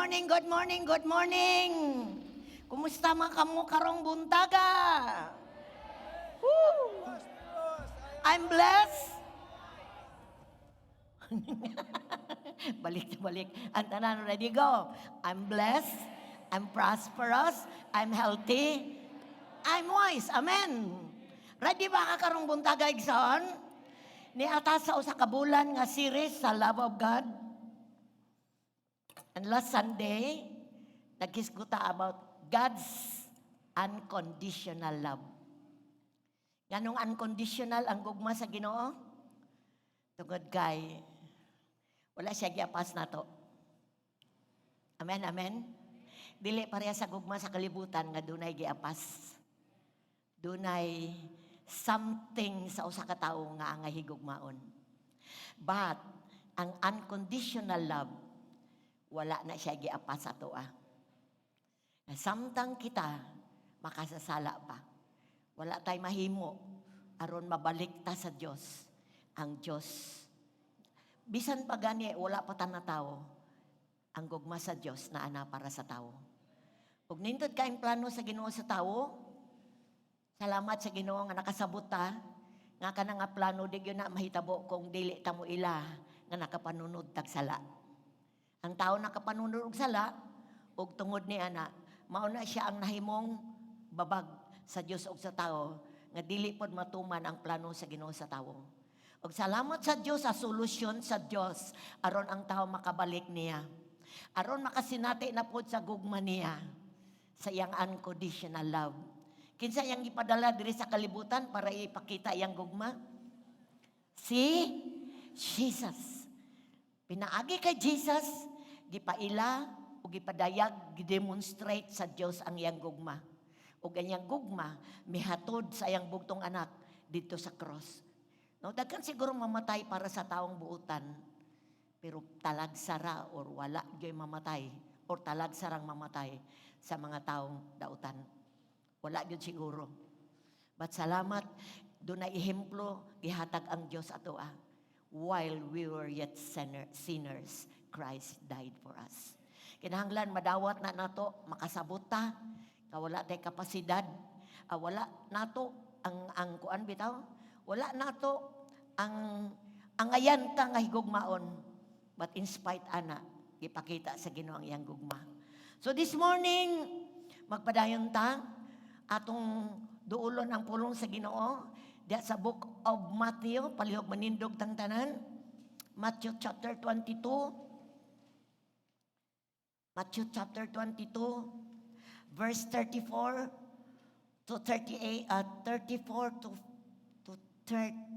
morning, good morning, good morning. Kumusta mga kamo karong buntaga? Woo! I'm blessed. Balik na balik. Ang tanan, ready, go. I'm blessed, I'm prosperous, I'm healthy, I'm wise. Amen. Ready ba ka karong buntaga, igsoon? Ni atas sa usa ka bulan nga series sa Love of God. And last Sunday, nagkisguta about God's unconditional love. Ganong unconditional ang gugma sa Ginoo? Tungod kay wala siya giapas nato. Amen, amen. Dili pareha sa gugma sa kalibutan nga dunay giapas. Dunay something sa usa ka tawo nga angay higugmaon. But ang unconditional love wala na siya giapas sa toa. Samtang kita makasasala pa. Wala tay mahimo aron mabalik ta sa Dios. Ang Dios bisan pa gani wala pa ta na tawo. Ang gugma sa Dios na ana para sa tawo. Ug nindot kaayong plano sa Ginoo sa tawo. Salamat sa Ginoo nga nakasabot ta nga kana nga plano di gyud na mahitabo kung dili ta mo ila nga nakapanunod tag sala. Ang tao nakapanunod og sala ug tungod ni ana mao na siya ang nahimong babag sa Dios ug sa tao nga dili pod matuman ang plano sa Ginoo sa tawo. Ug salamat sa Dios sa solusyon sa Dios aron ang tao makabalik niya. Aron makasinati na pod sa gugma niya sa iyang unconditional love. Kinsa iyang ipadala diri sa kalibutan para ipakita iyang gugma? Si Jesus. Pinaagi kay Jesus, gipaila o gipadayag, gidemonstrate sa Dios ang iyang gugma. O ganyang gugma, mihatod sa iyang bugtong anak dito sa cross. No, daghan siguro mamatay para sa taong buutan, pero talagsara or wala gyud mamatay or talagsarang mamatay sa mga taong dautan. Wala gyud siguro. But salamat, doon na ihemplo, gihatag ang Diyos atoa. While we were yet sinners, Christ died for us. Kinahanglan madawat na nato, makasabot ta, wala tay kapasidad, wala nato ang kuan bitaw, wala nato ang ayan ta nga higugmaon. But in spite ana, ipakita sa Ginoo ang iyang gugma. So this morning, magpadayon ta atong duulon ang pulong sa Ginoo diya sa book of Matthew, palihog manindog tang tanan. Matthew chapter 22. Matthew chapter 22 verse 34 to 38 34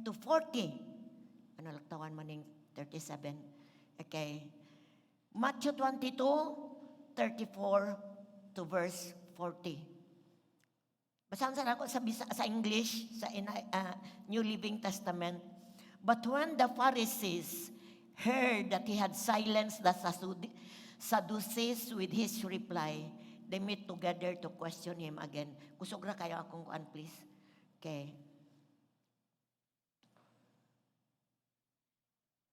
to 40. Ano laktawan maning 37. Okay. Matthew 22 34 to verse 40. Basahan sa ako sa English, sa New Living Testament. But when the Pharisees heard that he had silenced the Sadducees with his reply, they met together to question him again. Kusog ra kayo akong kuan, please. Okay.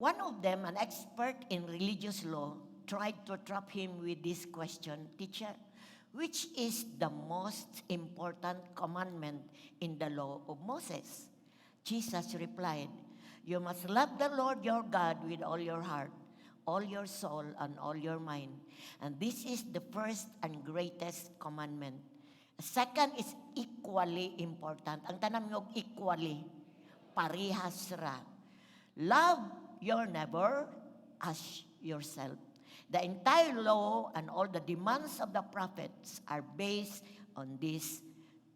One of them, an expert in religious law, tried to trap him with this question, Teacher, which is the most important commandment in the law of Moses? Jesus replied, you must love the Lord your God with all your heart, all your soul, and all your mind. And this is the first and greatest commandment. Second is equally important. Ang tanam yung equally, parihas ra. Love your neighbor as yourself. The entire law and all the demands of the prophets are based on these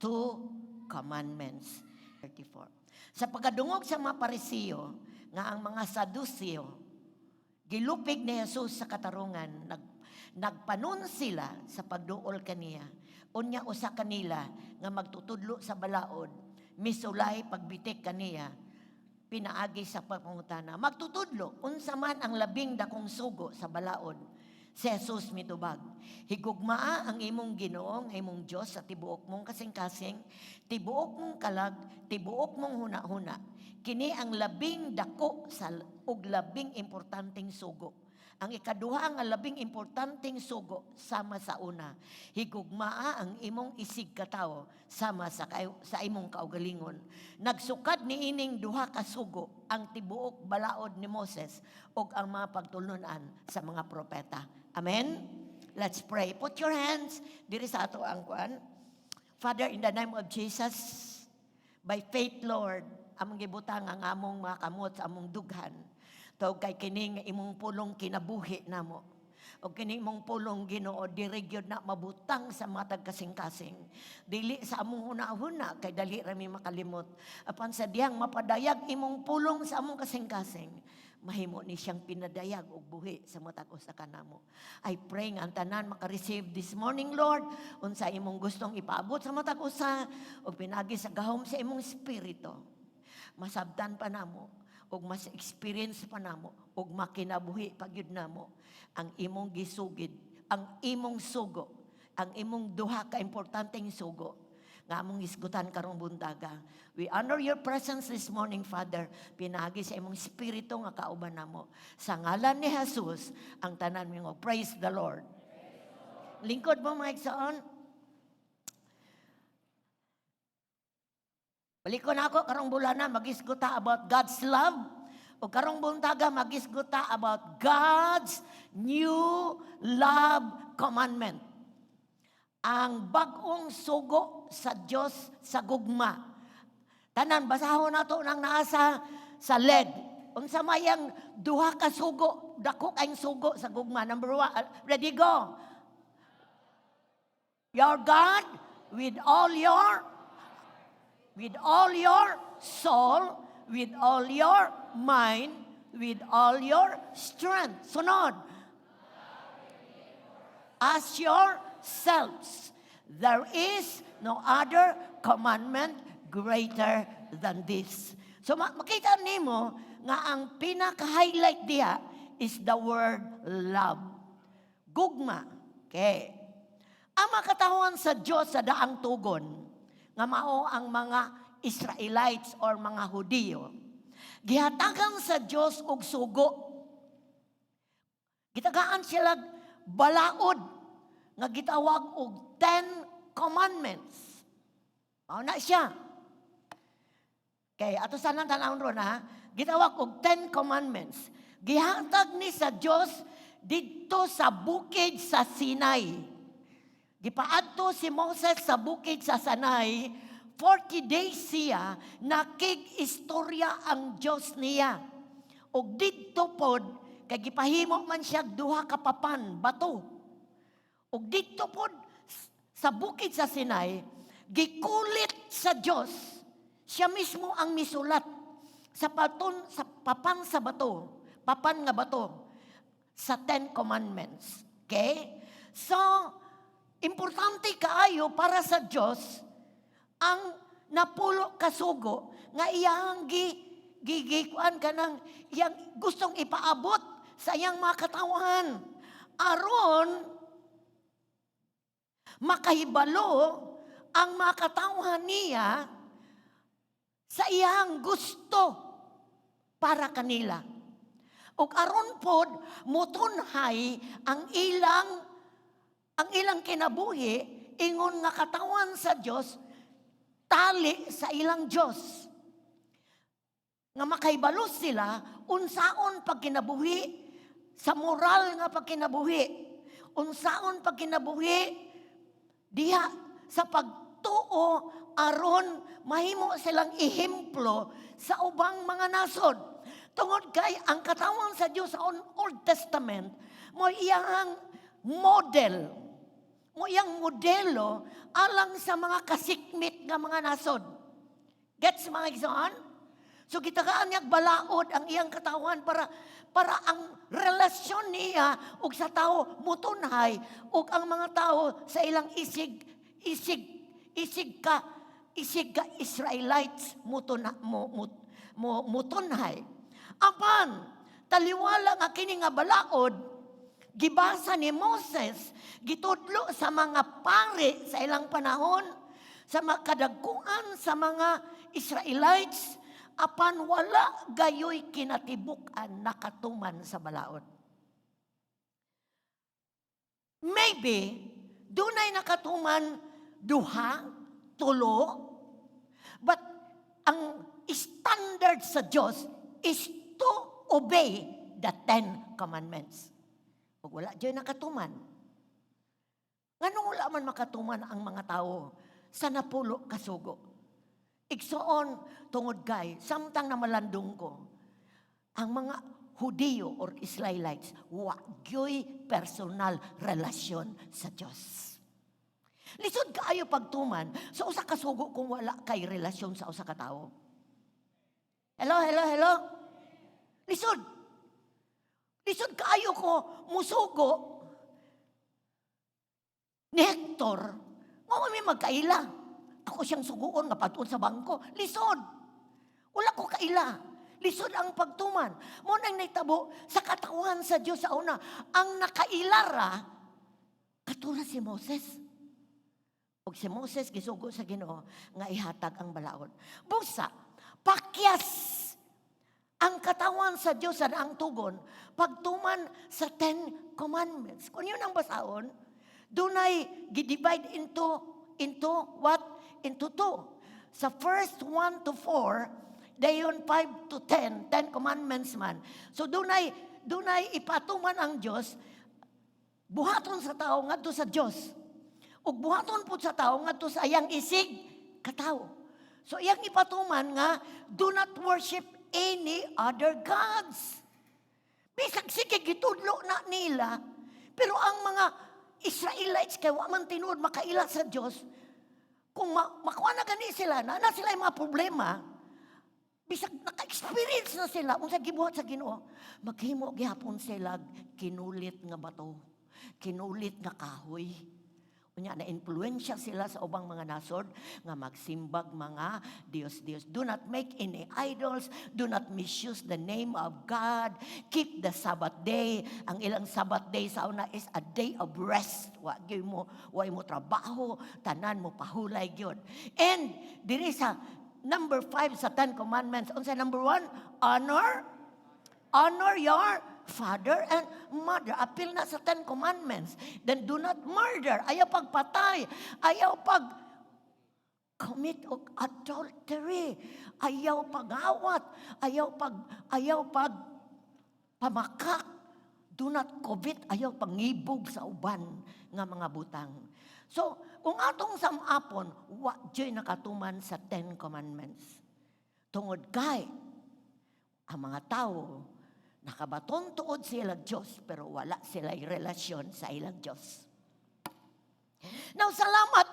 two commandments. 34. Sa pagkadungog sa mga Parisiyo, nga ang mga Saduceo, gilupig ni Jesus sa katarungan, nagpanon sila sa pagduol kaniya. Unya usa kanila nga magtutudlo sa balaod, misulay pagbitik kaniya, pinaagi sa pagpangutana. Magtutudlo, unsa man ang labing dakong sugo sa balaod. Si Jesus mitubag, higugmaa ang imong Ginoo, ang imong Dios sa tibuok mong kasing-kasing, tibuok mong kalag, tibuok mong huna-huna. Kini ang labing dako ug labing importanteng sugo. Ang ikaduha nga labing importanteng sugo sama sa una. Higugmaa ang imong isig katawo sama sa imong kaugalingon. Nagsukad ni ining duha ka sugo ang tibuok balaod ni Moses ug ang mga pagtulunan sa mga propeta. Amen. Let's pray. Put your hands diri sa ato ang kuan. Father, in the name of Jesus, by faith, Lord, among gibutang ang among mga kamot sa among dughan. Tawag kay kining imong pulong kinabuhi namo. O kining imong pulong Ginoo diri gyud na mabutang sa matag kasing-kasing. Dili sa among hunahuna kay dali ra mi makalimot. Apan sa diyang mapadayag imong pulong sa among kasing-kasing, mahimo ni siyang pinadayag og buhi sa matag usa kanamo. I pray nga ang tanan maka-receive this morning, Lord, unsa imong gustong ipaabot sa matag usa og pinagi sa gahom sa imong espiritu. Masabtan pa namo og mas experience pa namo og makinabuhi pagyud namo ang imong gisugid, ang imong sugo, ang imong duha ka importanteng sugo nga among isgutan karong buntaga. We honor your presence this morning, Father. Pinagi sa imong espiritu nga kauban namo. Sa ngalan ni Jesus ang tanan mo. Praise the Lord. Lingkod mo mga igsoon. Balikon ako karong bulana magisguta about God's love. O karong buntaga magisguta about God's new love commandment. Ang bagong sugo sa Dios sa gugma. Tanan basahon nato nang naasa sa LED. Unsa mayang duha ka sugo, dako kayong sugo sa gugma. Number 1, ready go. Your God with all your soul, with all your mind, with all your strength. Sunod. As yourselves. There is no other commandment greater than this. So makita nimo nga ang pinaka-highlight diha is the word love. Gugma. Okay. Ang makatawan sa Diyos sa daang tugon nga mao ang mga Israelites or mga Hudiyo, gihatagan sa Diyos og sugo. Gitagaan sila balaod nga gitawag og 10 commandments. Mao na siya. Okay, ato sana tanawon ron ha. Gitawag og 10 commandments. Gihatag ni sa Diyos didto sa bukid sa Sinai. Gipaadto si Moses sa bukid sa Sinai, 40 days siya nakig-istorya ang Diyos niya. Og didto pod kay gipahimo man siya duha ka papan, bato. Og didto pod sa bukid sa Sinai, gikulit sa Diyos. Siya mismo ang misulat sa papan sa bato, papan nga bato sa 10 commandments. Okay? So, importante kaayo para sa Diyos ang napulo kasugo nga iyang gigikuan ka ng iyang gustong ipaabot sa iyang mga katawan. Aron makahibalo ang mga katawan niya sa iyang gusto para kanila. Ug aron pod mutunhay ang ilang kinabuhi ingon nga katawan sa Dios tali sa ilang Diyos. Nga makahibalo sila, unsaon pagkinabuhi sa moral nga pagkinabuhi. Unsaon pagkinabuhi diha sa pagtuo aron mahimo silang ehemplo sa ubang mga nasod. Tungod kay ang katawan sa Diyos sa Old Testament, mo iyang model. Mo iyang modelo alang sa mga kasikmit nga mga nasod. Gets mga igsoon? So gitagaan niyag balaod ang iyang katawan para ang relasyon niya ug sa tao mutunhay ug ang mga tao sa ilang isig ka Israelites mutunhay. Apan taliwala nga kini nga balaod gibasa ni Moses, gitudlo sa mga pari sa ilang panahon, sa mga kadagkuan sa mga Israelites, apan wala gayoy kinatibukan nakatuman sa balaod. Maybe, dunay nakatuman duha, tulo, but ang standard sa Diyos is to obey the 10 commandments. Ug wala dyan nakatuman. Nganong wala man makatuman ang mga tao sa napulo kasugo? Igsoon tungod kay, samtang na malandong ko, ang mga Hudiyo or Israelites, wa gyoy personal relasyon sa Diyos. Lisod kaayo pagtuman sa usa ka sugo kung wala kay relasyon sa usa ka tawo. Hello, hello, hello? Lisod. Lisod kaayo ko musugo ni Hector. Nga may magkaila. Ako siyang suguon nga patuon sa bangko. Lisod. Wala ko kaila. Lisod ang pagtuman. Mo nang naitabo sa katawan sa Diyos sa una. Ang nakailara, katulad si Moses. Og si Moses gisugo sa Ginoo nga ihatag ang balaod. Busa, pakyas ang katawan sa Diyos sa ang tugon, pagtuman sa 10 commandments. Kung yun ang basaon, dunay gidivide into what? Into 2. Sa first 1 to 4, dayon 5 to 10 commandments man. So dunay ipatuman ang Dios, buhaton sa tao ngadto sa Dios. Ug buhaton pud sa tao ngadto sa iyang isig katawo. So iyang ipatuman nga do not worship any other gods. Bisag sige gitudlo na nila, pero ang mga Israelites kay wa man tinuod makaila sa Dios, kung makuha na gani sila na sila yung mga problema, bisag naka-experience na sila unsa gibuhat sa Ginoo, maghimo gihapon sila kinulit nga bato, kinulit nga kahoy. Unya na influensya sila sa ubang mga nasod nga magsimbag mga Dios. Do not make any idols, do not misuse the name of God, keep the Sabbath day. Ang ilang Sabbath day sa una is a day of rest. Wa mo trabaho, tanan mo pahulay gyud. And diri sa number 5 sa 10 commandments, unsa number 1? Honor your father and mother. Apil na sa 10 commandments. Then do not murder. Ayaw pagpatay. Ayaw commit of adultery. Ayaw pag-awat. Ayaw pamakak. Do not covet. Ayaw pangibog sa uban nga mga butang. So, kung atong samapon, wa dyo'y nakatuman sa 10 commandments. Tungod kay, ang mga tao, nakabaton tuod sa ilang Diyos, pero wala sila relasyon sa ilang Diyos. Now, salamat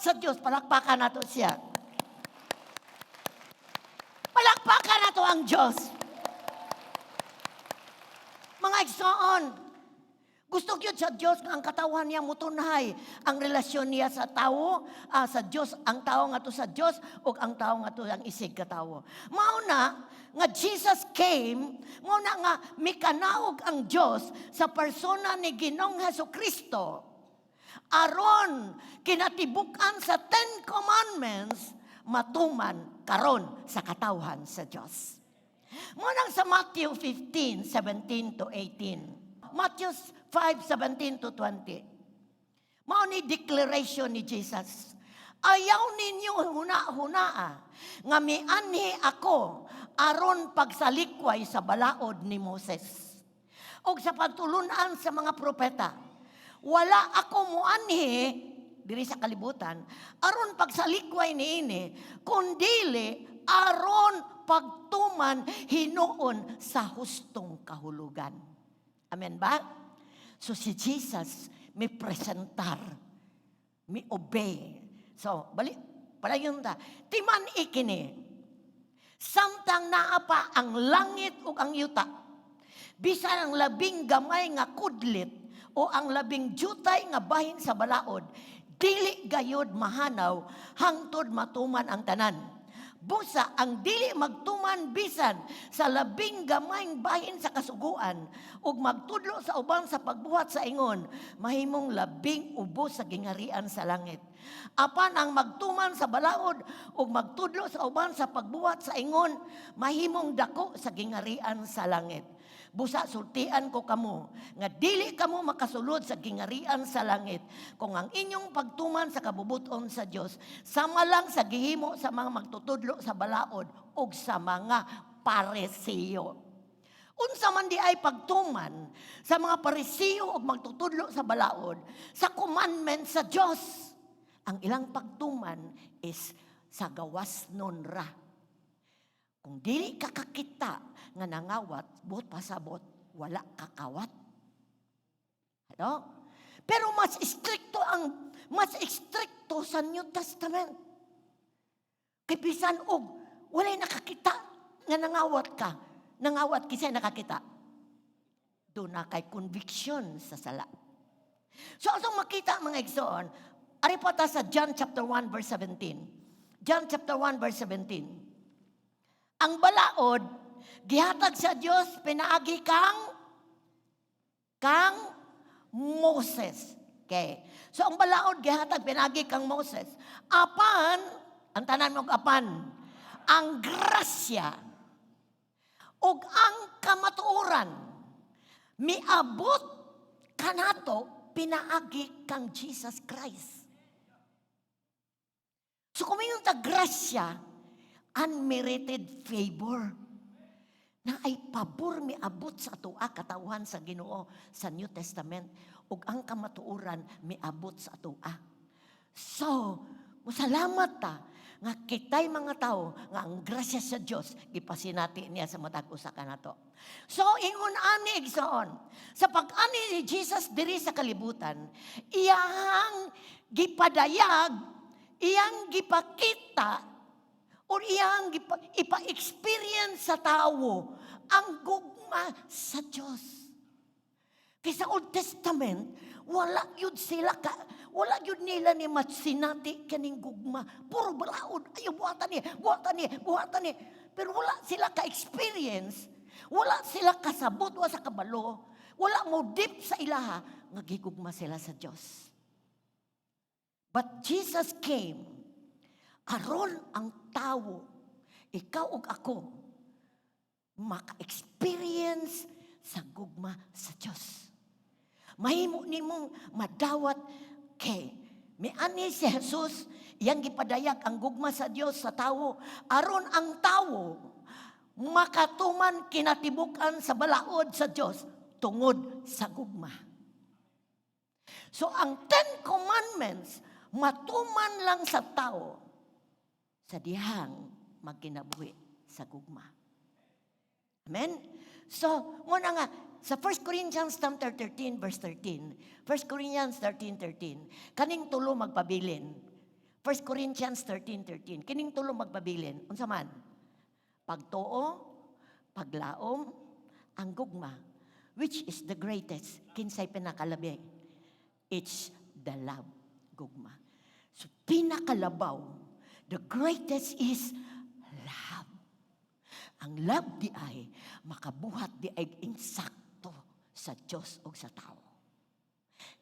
sa Diyos. Palakpakan nato siya. Palakpakan nato ang Diyos. Mga igsoon, gusto gyud sa Diyos nga ang katawan niya mutunhay ang relasyon niya sa tao, sa Diyos, ang tao nga to sa Diyos, o ang tao nga to ang isig katawo. Mauna nga Jesus came, mauna nga mikanaog ang Diyos sa persona ni Ginoong Hesukristo. Aron kinatibukan sa 10 commandments, matuman karon sa katawhan sa Diyos. Munang sa Matthew 15:17 to 18. Matthew 5:17 to 20. Mao ni declaration ni Jesus. Ayaw ninyo huna-hunaa nga mianhi ako aron pagsalikway sa balaod ni Moses og sa pagtulunan sa mga propeta. Wala ako muanhi diri sa kalibutan aron pagsalikway niini kundili aron pagtuman hinuon sa hustong kahulugan. Amen ba? So si Jesus may presentar, may obey. So, palayon ta. Timan ikini. Samtang naapa ang langit ug ang yuta. Bisan ang labing gamay nga kudlit o ang labing jutay nga bahin sa balaod, dili gayud mahanaw hangtod matuman ang tanan. Busa ang dili magtuman bisan sa labing gamayng bahin sa kasuguan ug magtudlo sa uban sa pagbuhat sa ingon, mahimong labing ubos sa gingharian sa langit. Apan ang magtuman sa balaod ug magtudlo sa uban sa pagbuhat sa ingon, mahimong dako sa gingharian sa langit. Busa sultian ko kamo nga dili kamo makasulod sa gingarian sa langit kung ang inyong pagtuman sa kabubuton sa Dios sama lang sa gihimo sa mga magtutudlo sa balaod ug sa mga Parisiyo. Unsa man di ay pagtuman sa mga Parisiyo ug magtutudlo sa balaod sa commandment sa Dios. Ang ilang pagtuman is sa gawas nun ra. Kung dili ka kakita nga nangawat, buot pasabot, wala kakawat. Ano? Pero mas istrikto sa New Testament. Kay bisan og wala nakakita nga nangawat ka. Nangawat kisay nakakita. Doon na kay conviction sa sala. So atong makita mga igsoon, ari po ta sa John chapter 1 verse 17. John chapter 1 verse 17. Ang balaod, gihatag sa Dios pinaagi kang Moses. Okay. So ang balaod gihatag pinaagi kang Moses. Apan, ang tanan mo apan, ang grasya ug ang kamatuoran miabot kanato pinaagi kang Jesus Christ. So kung mayroon ta grasya, unmerited favor na ay pabor miabot sa atoa katawhan sa Ginoo sa New Testament ug ang kamatuoran miabot sa atoa. So, musalamat ta nga kitay mga tao nga ang grasya sa Dios gipasinati niya sa matag usa kanato. So ingon ani igsoon sa pag-ani ni Jesus diri sa kalibutan, iyang gipadayag, iyang gipakita o iyang ipa-experience sa tao ang gugma sa Diyos. Kaya sa Old Testament, wala yun nila ni matsinati kaning gugma. Puro balaod, ayaw buhatan ni. Pero wala sila ka-experience, wala sila kasabot, wala sa kabalo, wala mo deep sa ilaha, nga gigugma sila sa Diyos. But Jesus came, aron ang tao, ikaw ug ako, maka-experience sa gugma sa Diyos. Mahimo nimong madawat kay miani si Jesus, iyang gipadayag ang gugma sa Diyos sa tao, aron ang tao makatuman kinatibukan sa balaod sa Diyos tungod sa gugma. So ang 10 Commandments matuman lang sa tao sa dihang magkinabuhi sa gugma. Amen? So, muna nga, sa 1 Corinthians chapter 13, verse 13, 1 Corinthians 13:13, kaning tulo magpabilin. 1 Corinthians 13:13, kining tulo magpabilin. Unsa man? Pagtuo, paglaom, ang gugma. Which is the greatest? Kinsay pinakalabi? It's the love, gugma. So, pinakalabaw, the greatest is love. Ang love di ay makabuhat di ay insakto sa Diyos o sa tao.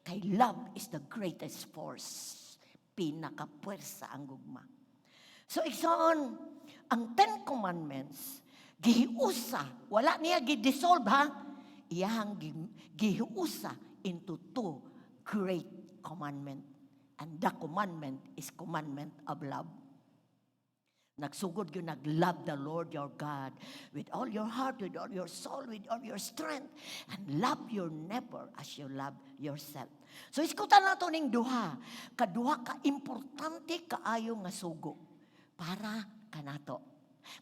Kay love is the greatest force. Pinakapwersa ang gugma. So igsoon, ang 10 Commandments, gihiusa, wala niya gidissolve ha, iyang gihiusa into 2 great commandment. And the commandment is commandment of love. Nagsugod yun, nag-love the Lord your God with all your heart, with all your soul, with all your strength, and love your neighbor as you love yourself. So iskutan nato ning duha, kaduha ka importante kaayo nga sugo para kanato.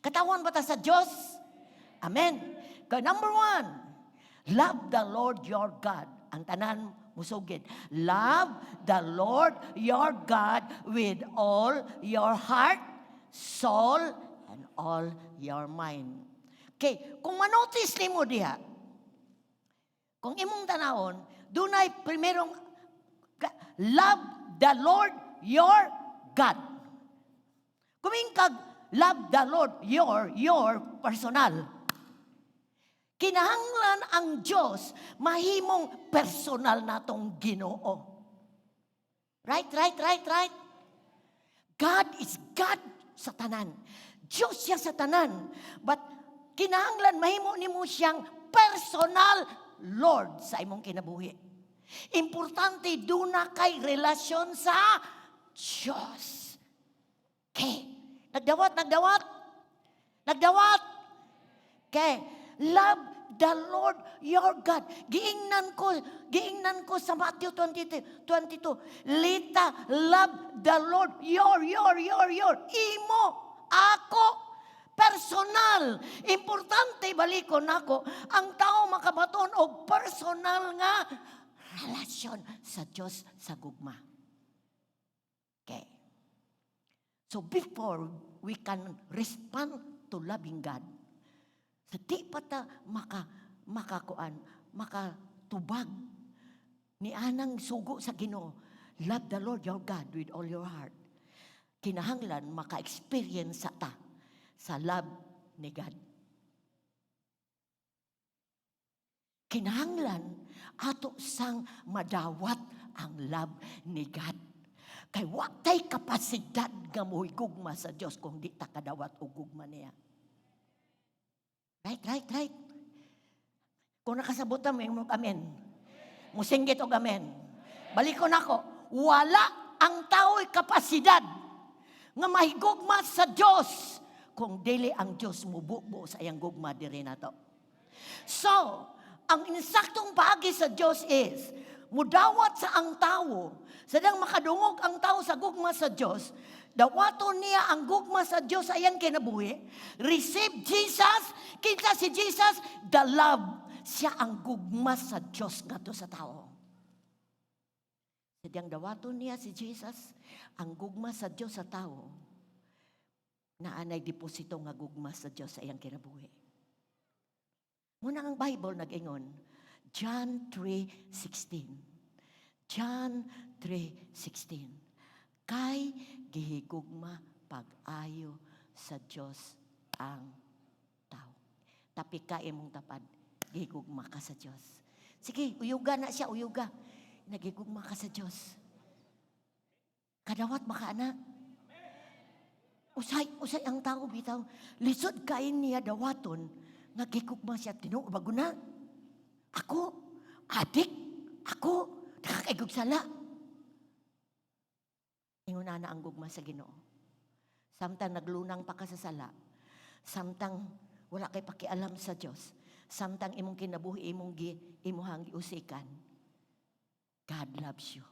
Katawan ba ta sa Dios? Amen. Ka number 1, love the Lord your God. Ang tanan musugid. Love the Lord your God with all your heart, soul, and all your mind. Okay, kung manotice ni mo diha, kung imong tanawon, dunay primerong love the Lord your God. Kuming kag love the Lord your personal. Kinahanglan ang Diyos mahimong personal natong Ginoo. Right? God is God sa tanan. Diyos siya sa tanan. But kinahanglan mahimo nimo siyang personal Lord sa imong kinabuhi. Importante doon na kay relasyon sa Diyos. Okay. Nagdawat. Okay. Love the Lord your God. Giingnan ko sa Matthew 22. Lita, love the Lord your. Imo, ako, personal. Importante balikon nako ang tao makabaton og personal nga relasyon sa Dios sa gugma. Okay. So before we can respond to loving God, sa di pa ta makatubag ni anang sugo sa Ginoo, love the Lord your God with all your heart. Kinahanglan maka-experience ta sa love ni God. Kinahanglan ato sang madawat ang love ni God. Kay watay kapasidad nga mohigugma sa Dios kung di ta kadawat og gugma niya. Right. Kung nakasabot ta mo amen. Musinggit og amen. Balikon ako, wala ang tao'y kapasidad nga mahigugma sa Dios kung dili ang Dios mububo sa iyang gugma diri nato. So, ang insaktong paagi sa Dios is mudawat sa ang tao, sadang makadungog ang tao sa gugma sa Dios, dawaton niya ang gugma sa Dios ayang kinabuhi, receive Jesus, kita si Jesus, the love, siya ang gugma sa Dios ngadto sa tao. Sadang dawaton niya si Jesus, ang gugma sa Dios sa tao, na anay deposito nga gugma sa Dios ayang kinabuhi. Muna ang Bible nag-ingon, John 3:16. John 3:16. Kay gihigugma pag-ayo sa Dios ang tao. Tapi ka imong tapad, gihigugma ka sa Dios. Sige, uyuga na siya, uyuga. Nagigugma ka sa Dios. Kadawat maka anak. Usay ang tao bitaw. Lisod kain niya dawaton, nagigugma siya, tinuod bago na. Ako, adik, ako, nakakaigog sala. Inguna na ang gugma sa Ginoo. Samtang naglunang pa ka sa sala, samtang wala kay pakialam sa Dios, samtang imong kinabuhi imuhang giusikan, God loves you.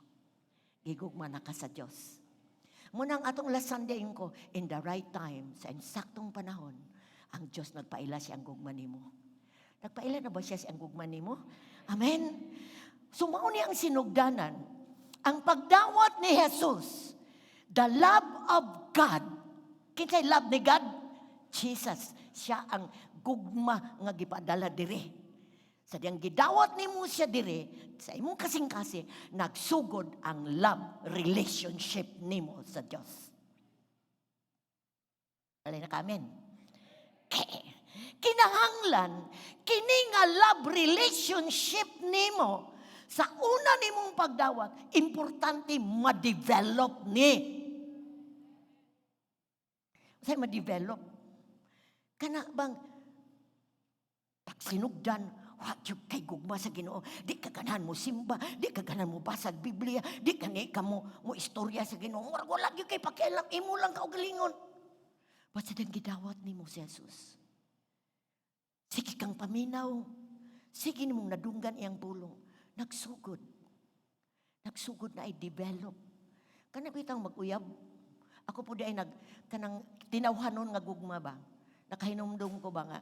Gigugma na ka sa Dios. Munang atong last Sunday ko, in the right time, sa insaktong panahon, ang Dios nagpaila siya ang gugma nimo. Nagpaila na ba siya siyang gugma nimo? Amen. So mao ni ang sinugdanan. Ang pagdawat ni Jesus, the love of God. Kinsay love ni God? Jesus. Siya ang gugma nga gipadala diri. Sa diyang gidawat nimo siya diri, sa imong kasing-kasi, nagsugod ang love relationship nimo sa Dios. Alay na ka, amen. Kinahanglan kini nga love relationship nimo sa una nimong pagdawat, importante ma-develop ni. Say ma-develop. Kana bang pagsinugdan, what you kay gugma sa Ginoo, di ka ganahan mo simba, di ka ganahan mo basag Biblia, di ka mo istorya sa Ginoo. Wala gyud kay pakialam, imo lang kaugalingon. Basta dang gidawat nimo si Jesus. Sige kang paminaw. Sige nimong nadunggan iyang pulong. Nagsugod na i-develop. Kana bitang mag-uyab. Ako po di ay kanang tinawhanon nga gugma ba. Nakahinumdum ko ba nga.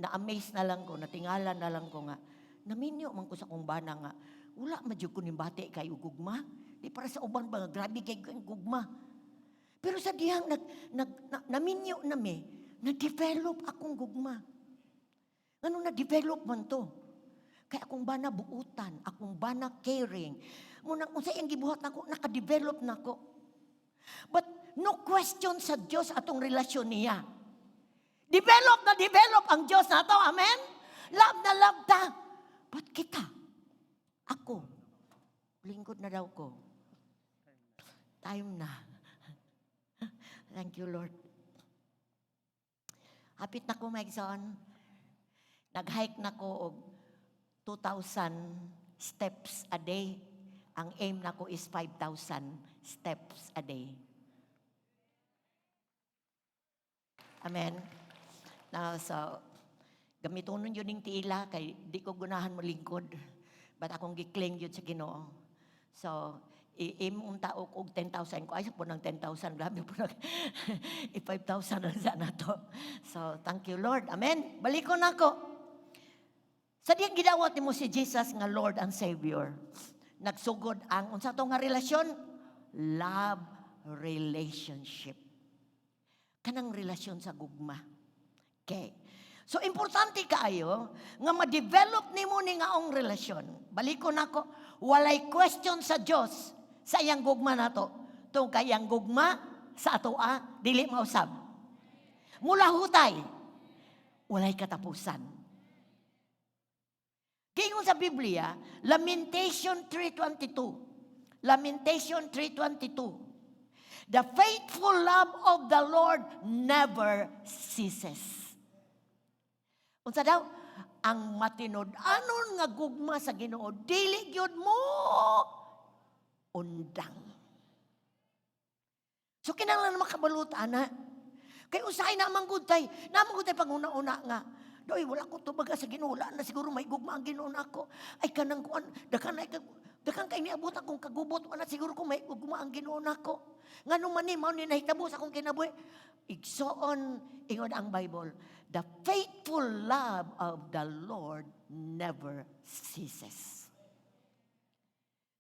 Na-amaze na lang ko, natingalan na lang ko nga. Naminyo man ko sa kong bana nga. Wala madyog ko nimbati kay gugma. Di para sa uban ba nga, grabe kay gugma. Pero sa diyang naminyo na me, na-develop akong gugma. Ano na-develop man to? Kaya akong bana buutan, akong bana caring. Muna kung sa iyang gibuhat na ko, naka-develop na ko. But no question sa Diyos atong relasyon niya. Develop ang Diyos na to, amen? Love na love ta. But kita, ako, lingkod na daw ko. Time na. Thank you, Lord. Hapit na ko, Mike Son. Nag-hike na ko og 2,000 steps a day. Ang aim na ko is 5,000 steps a day. Amen. So, gamiton yun yung tiila, kay di ko gunahan mo lingkod. But akong gikling yun sa Ginoo. So, i-aim unta og 10,000 ko. Ay, po ng 10,000. Grabe po nag 5,000 lang sana to. So, thank you, Lord. Amen. Balikon ako. Sa diyang gidawat ni mo si Jesus nga Lord and Savior, nagsugod ang, unsa to nga relasyon? Love relationship. Kanang relasyon sa gugma. Okay. So, importante kaayo nga ma-develop ni mo ni nga ang relasyon. Balikon ako, walay question sa Diyos sa iyang gugma na to. Itong kayang gugma sa atoa, dili mausab. Mula hutay, walay katapusan. Kaya sa Biblia, Lamentation 3:22. Lamentation 3:22. The faithful love of the Lord never ceases. Unsa daw? Ang matinod-anon nga gugma sa Ginoo, dili gyud mo undang. So kinahanglan makabalutan na. Kay usay na manggutay panguna-una nga. Doy, wala ko tubaga sa Ginoo, na siguro may gugma ang Ginoo nako. Ay kanang kuan, dakan kay niabot akong kagubot, wala siguro ko may gugma ang Ginoo nako. Ngano man ni mao ni nahitabo sa akong kinabuhi. Igsoon ingon ang Bible, the faithful love of the Lord never ceases.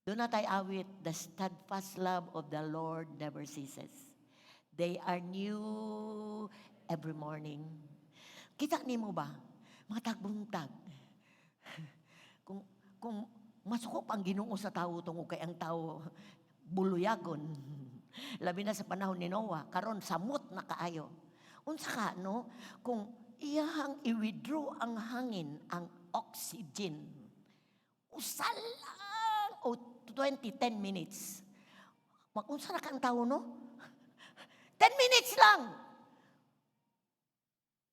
Doon na tayo awit, the steadfast love of the Lord never ceases. They are new every morning. Kita ni mo ba? Mga tagbuntag. Kung masukop ang Ginoo sa tao tungod kay ang tao buluyagon. Labi na sa panahon ni Noah, karon samot na kaayo. Unsa ka no? Kung iyang i-withdraw ang hangin, ang oxygen. Usalang o 10 minutes. Unsa na ka ang tao no? 10 minutes lang.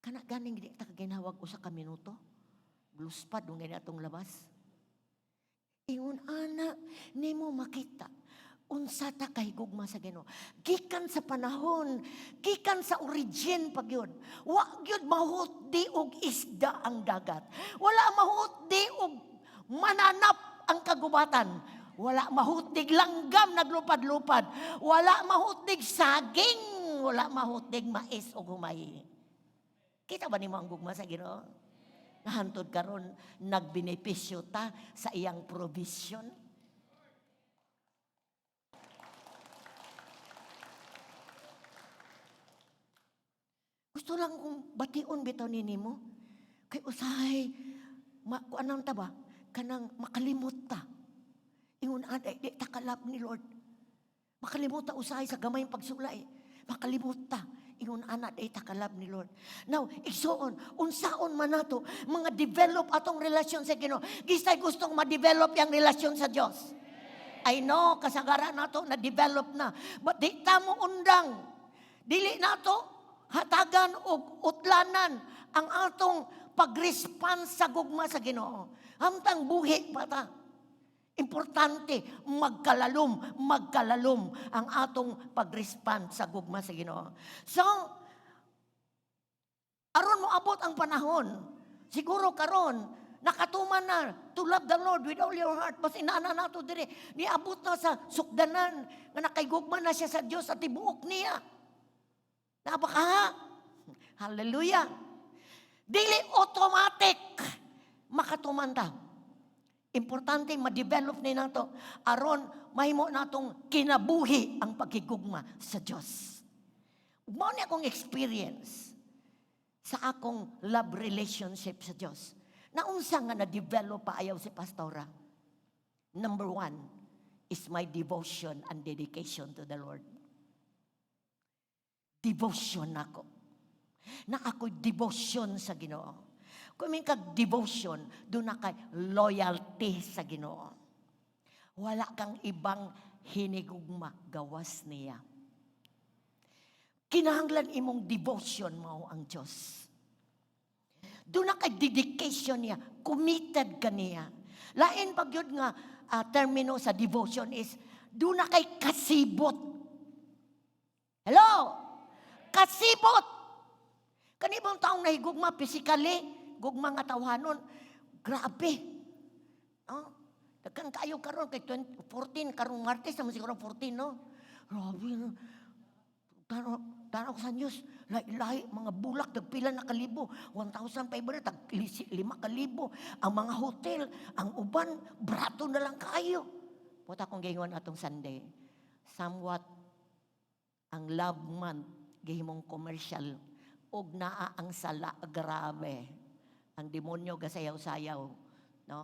Kana ganing di ta kaginhawag usa ka minuto. Luspad ung gani atong labas. Ingon ana nimo makita unsa ta kay gugma sa Ginoo. Gikan sa panahon, gikan sa origin pagyud. Wa gyud mahutdi og isda ang dagat. Wala mahutdi og mananap ang kagubatan. Wala mahutdig langgam naglupad-lupad. Wala mahutdig saging, wala mahutdig mais o humay. Kita ba nimo ang gugma sa Ginoo? Nahantod karon nagbenepisyo ta sa iyang provision. Gusto lang kong bation bitaw nimo. Kay usay kuanan ta ba? Kanang makalimot ta. Ingon aday di ta kalab ni Lord. Makalimot ta usay sa gamayng pagsulay. Makalimot ta. Ingon anak day takalab ni Lord. Now, igsoon, unsaon man nato, mga develop atong relasyon sa Ginoo. Gisay gustong ma-develop yung relasyon sa Diyos. I know, kasagaran nato na-develop na. But di ta mo undang. Dili nato hatagan o utlanan ang atong pag-response sa gugma sa Ginoo. Hamtang buhi pa ta. Importante, magkalalom ang atong pag-respond sa gugma sa Ginoo. So, aron mo abot ang panahon, siguro karon nakatuman na to love the Lord with all your heart. Basta inaana nato dire, niabot na sa sukdanan, nga nakaygugma na siya sa Dios at tibuok niya. Napaka, hallelujah. Dili automatic makatuman ta. Importante ma-develop ni nato aron mahimo natong kinabuhi ang pagkigugma sa Dios. Mao ni akong experience sa akong love relationship sa Dios. Naunsa nga na-develop pa ayaw si Pastora. Number 1 is my devotion and dedication to the Lord. Devotion ako. Na ako'y devotion sa Ginoo. Kung may kag-devotion, doon na kay loyalty sa Ginoo. Wala kang ibang hinigugma, gawas niya. Kinahanglan imong devotion mo ang Diyos. Doon na kay dedication niya. Committed ka niya. Lain pag yun nga termino sa devotion is, doon na kay kasibot. Hello? Kasibot. Kanibang taong nahigugma, physically, gugma nga tawhanon, grabe. Dagkan kayo karon kay 14, karong Martes, naman siguro 14, no? Grabe, no? Tanaw ko sa news, lahi, mga bulak, tagpila na kalibo, 1,500, tag 5,000. Ang mga hotel, ang uban, brato na lang kayo. Puta kong gingon atong Sunday, somewhat, ang love month, gihimong commercial, og naa ang sala, grabe. Ang demonyo gasayaw-sayaw, no?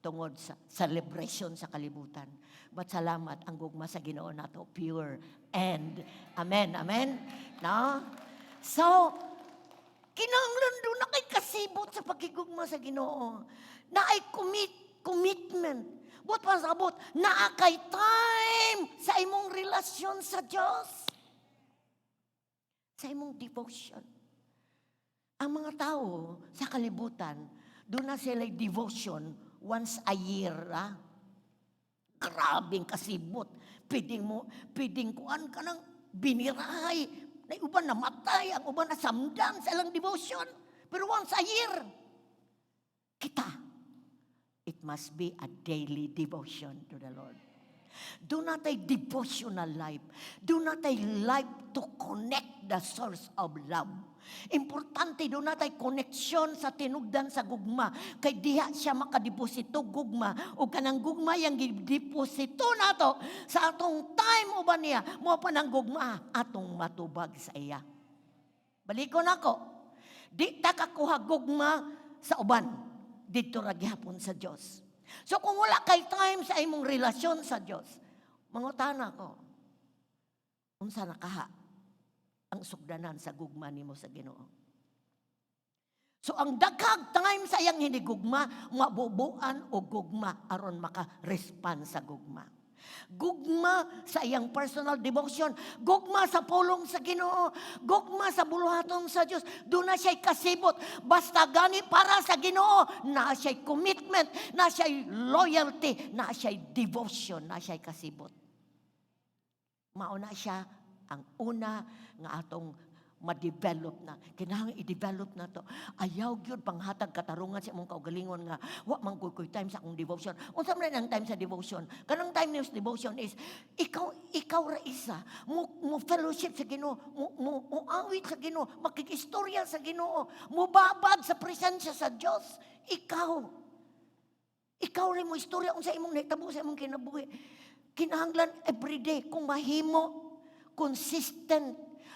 Tungod sa celebration sa kalibutan. But salamat ang gugma sa Ginoo nato, pure and amen, amen. No? So, kinahanglan doon na kay kasibot sa pagigugma sa Ginoo. Na ay commitment. But pasabot, na kay time sa imong relasyon sa Dios. Sa imong devotion. Ang mga tao sa kalibutan, doon na sila devotion once a year. Grabing kasibot. Pwedeng kuan ka ng binirahay. Na uban namatay, ang uban na samdan sa ilang devotion. Pero once a year, kita, it must be a daily devotion to the Lord. Do not a devotional life. Do not a life to connect the source of love. Importante do not ay koneksyon sa tinugdan sa gugma. Kay diha siya makadeposito gugma. O kanang gugma yung gideposito nato sa atong time uban niya. Mo pa ng gugma atong matubag sa iya. Balikon ako. Di ta kakuha gugma sa uban. Dito ra gihapon sa Dios. So kung wala kay time sa imong relasyon sa Dios, mangutana ko, unsa nakaha ang sugdanan sa gugma nimo sa Ginoo? So ang daghang time sa iyang hinigugma, mabubuan o gugma aron maka-respond sa gugma. Gugma sa iyang personal devotion, gugma sa pulong sa Ginoo, gugma sa buluhaton sa Dios. Doon na siya'y kasibot. Basta gani para sa Ginoo, na siya'y commitment, na siya'y loyalty, na siya'y devotion, na siya'y kasibot. Mauna siya ang una nga atong ma-develop na. Kinahanglan i-develop na to. Ayaw gyud panghatag katarungan sa imong kaugalingon nga wa man koy time sa akong devotion. Unsa man ang time sa devotion? Kanang time ni devotion is ikaw ra isa mo fellowship sa Ginoo, mo awit sa Ginoo, makikistorya sa Ginoo, mo babad sa presensya sa Dios. Ikaw rin mo istorya unsa imong nahitabo sa imong kinabuhi. Kinahanglan everyday kung mahimo consistent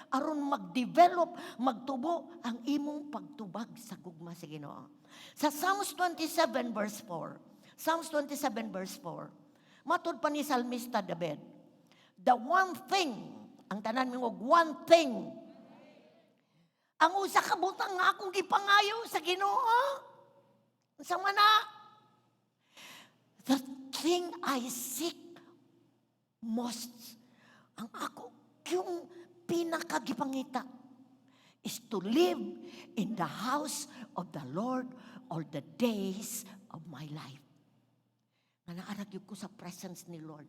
aron mag-develop, magtubo ang imong pagtubag sa gugma sa Ginoo. Sa Psalms 27 verse 4, Psalms 27 verse 4, matud pa ni Salmista David, the one thing, ang tanan mo one thing, ang usa ka butang nga akong gipangayo sa Ginoo, unsa man na? The thing I seek most, ang ako, yung pinakagipangita is to live in the house of the Lord all the days of my life. Nga naarag ko sa presence ni Lord.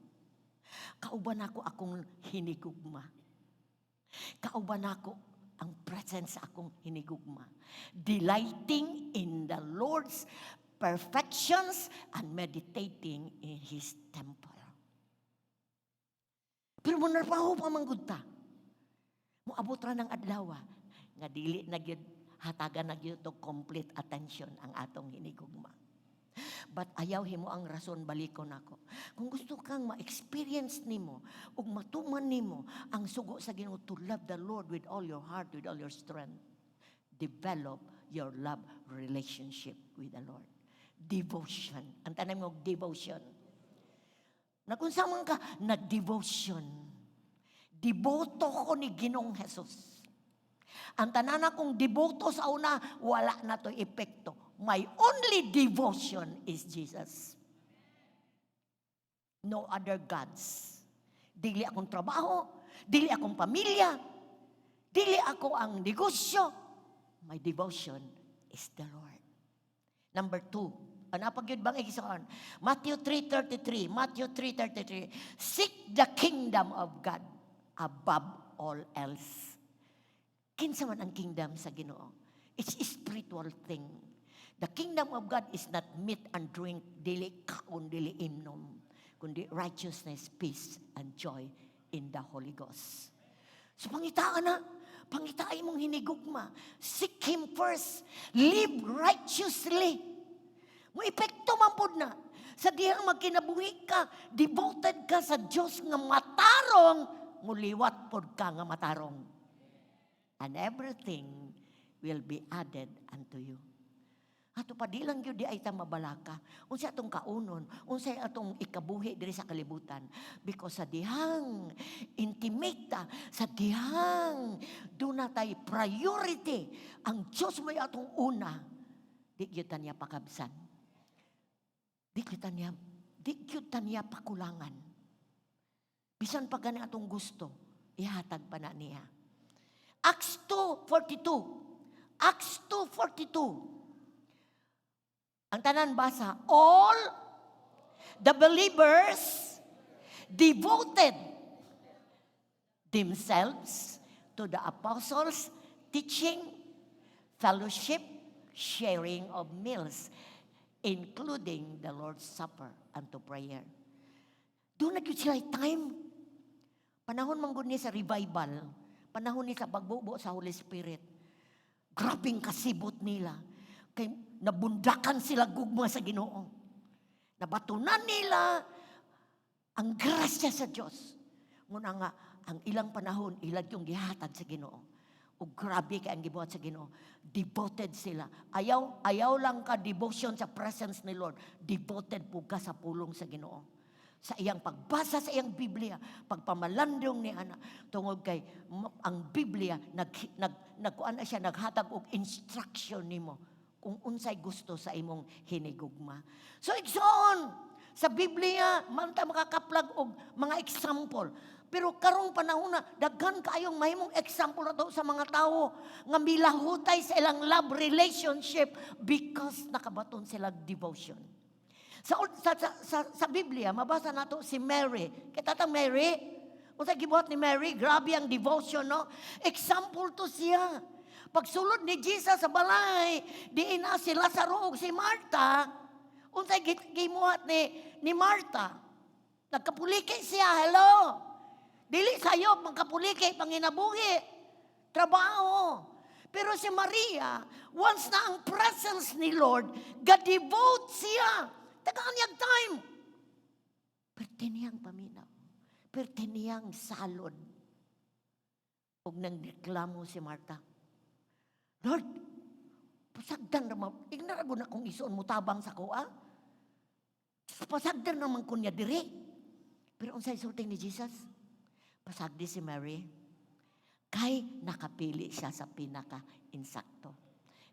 Kauban ako akong hinigugma. Kauban ako ang presence akong hinigugma. Delighting in the Lord's perfections and meditating in His temple. Pero mo narpaho pa manggod ta. Moabot ra ng adlaw nga dili na gyud hatagan na gyud to complete attention ang atong hinigugma. But ayaw himo ang rason balikon nako. Kung gusto kang ma-experience nimo ug matuman nimo ang sugo sa Ginoo to love the Lord with all your heart, with all your strength, develop your love relationship with the Lord. Devotion. Ang tanan mo devotion. Nakunsa man ka nag-devotion. Deboto ko ni Ginoong Jesus. Ang tanan akong deboto sa una, wala na to epekto. My only devotion is Jesus. No other gods. Dili akong trabaho, dili akong pamilya, dili ako ang negosyo. My devotion is the Lord. Number 2, ano pag yun bang igsoon? Matthew 3:33. Seek the kingdom of God above all else. Kinsa man ang kingdom sa Ginoo? It's a spiritual thing. The kingdom of God is not meat and drink, dili kaon, dili imnom, kundi righteousness, peace, and joy in the Holy Ghost. So pangitaan na, pangitain mong hinigugma. Seek Him first. Live righteously. Mo epekto man pud na. Sa dihang magkinabuhi ka, devoted ka sa Dios nga matarong, muliwat pud ka nga matarong. And everything will be added unto you. Ato pa di lang yun di ay ta mabalaka. Unsay atong kaunon, unsay atong ikabuhi diri sa kalibutan. Because sa dihang intimate ta, sa dihang doon na tayo priority, ang Diyos may atong una, di gyud ta niya pakabsan. Di gyud ta niya pakulangan. Bisan pa gani atong gusto, ihatag pa na niya. Acts 2:42. Acts 2:42. Ang tanan basa, all the believers devoted themselves to the apostles' teaching, fellowship, sharing of meals, including the Lord's Supper and to prayer. Doon na sila time. Panahon manggod ni sa revival. Panahon ni sa pagbubo sa Holy Spirit. Grabing kasibot nila. Kay nabundakan sila gugma sa Ginoo. Nabatunan nila ang grasya sa Diyos. Muna nga, ang ilang panahon, ilag yung gihatag sa Ginoo. O grabe kay ang gibuhat sa Ginoo. Devoted sila. Ayaw lang ka devotion sa presence ni Lord. Devoted po ka sa pulong sa Ginoo. Sa iyang pagbasa sa iyang Biblia, pagpamalandong ni ana tungod kay ang Biblia nagkuan na siya naghatag og instruction nimo kung unsay gusto sa imong hinigugma. So igsoon sa Biblia man ta makakaplag og mga example. Pero karong panahon na daghan kaayong mahimong example ato sa mga tawo nga milahutay sa ilang love relationship because nakabaton sila devotion. Sa Biblia, mabasa nato si Mary. Kita Mary, kung sa gibuhat ni Mary, grabe ang devotion, no? Example to siya. Pagsulod ni Jesus sa balay, diin na si Lazaro ug si Marta, unsay gibuhat ni Marta. Nagkapuliki siya, hello. Dili sayop, magkapuliki, panginabuhi, trabaho. Pero si Maria, once na ang presence ni Lord, ga-devote siya. Tagaan niyang time. Pertiniyang paminaw. Pertiniyang salod. Huwag nang reklamo si Marta. Lord, pasagdan naman. Ignarago na kung isuon mo tabang sa kuha. Pasagdan naman kunya diri. Pero unsay sulting ni Jesus? Pasagdi si Mary. Kay nakapili siya sa pinaka-insakto.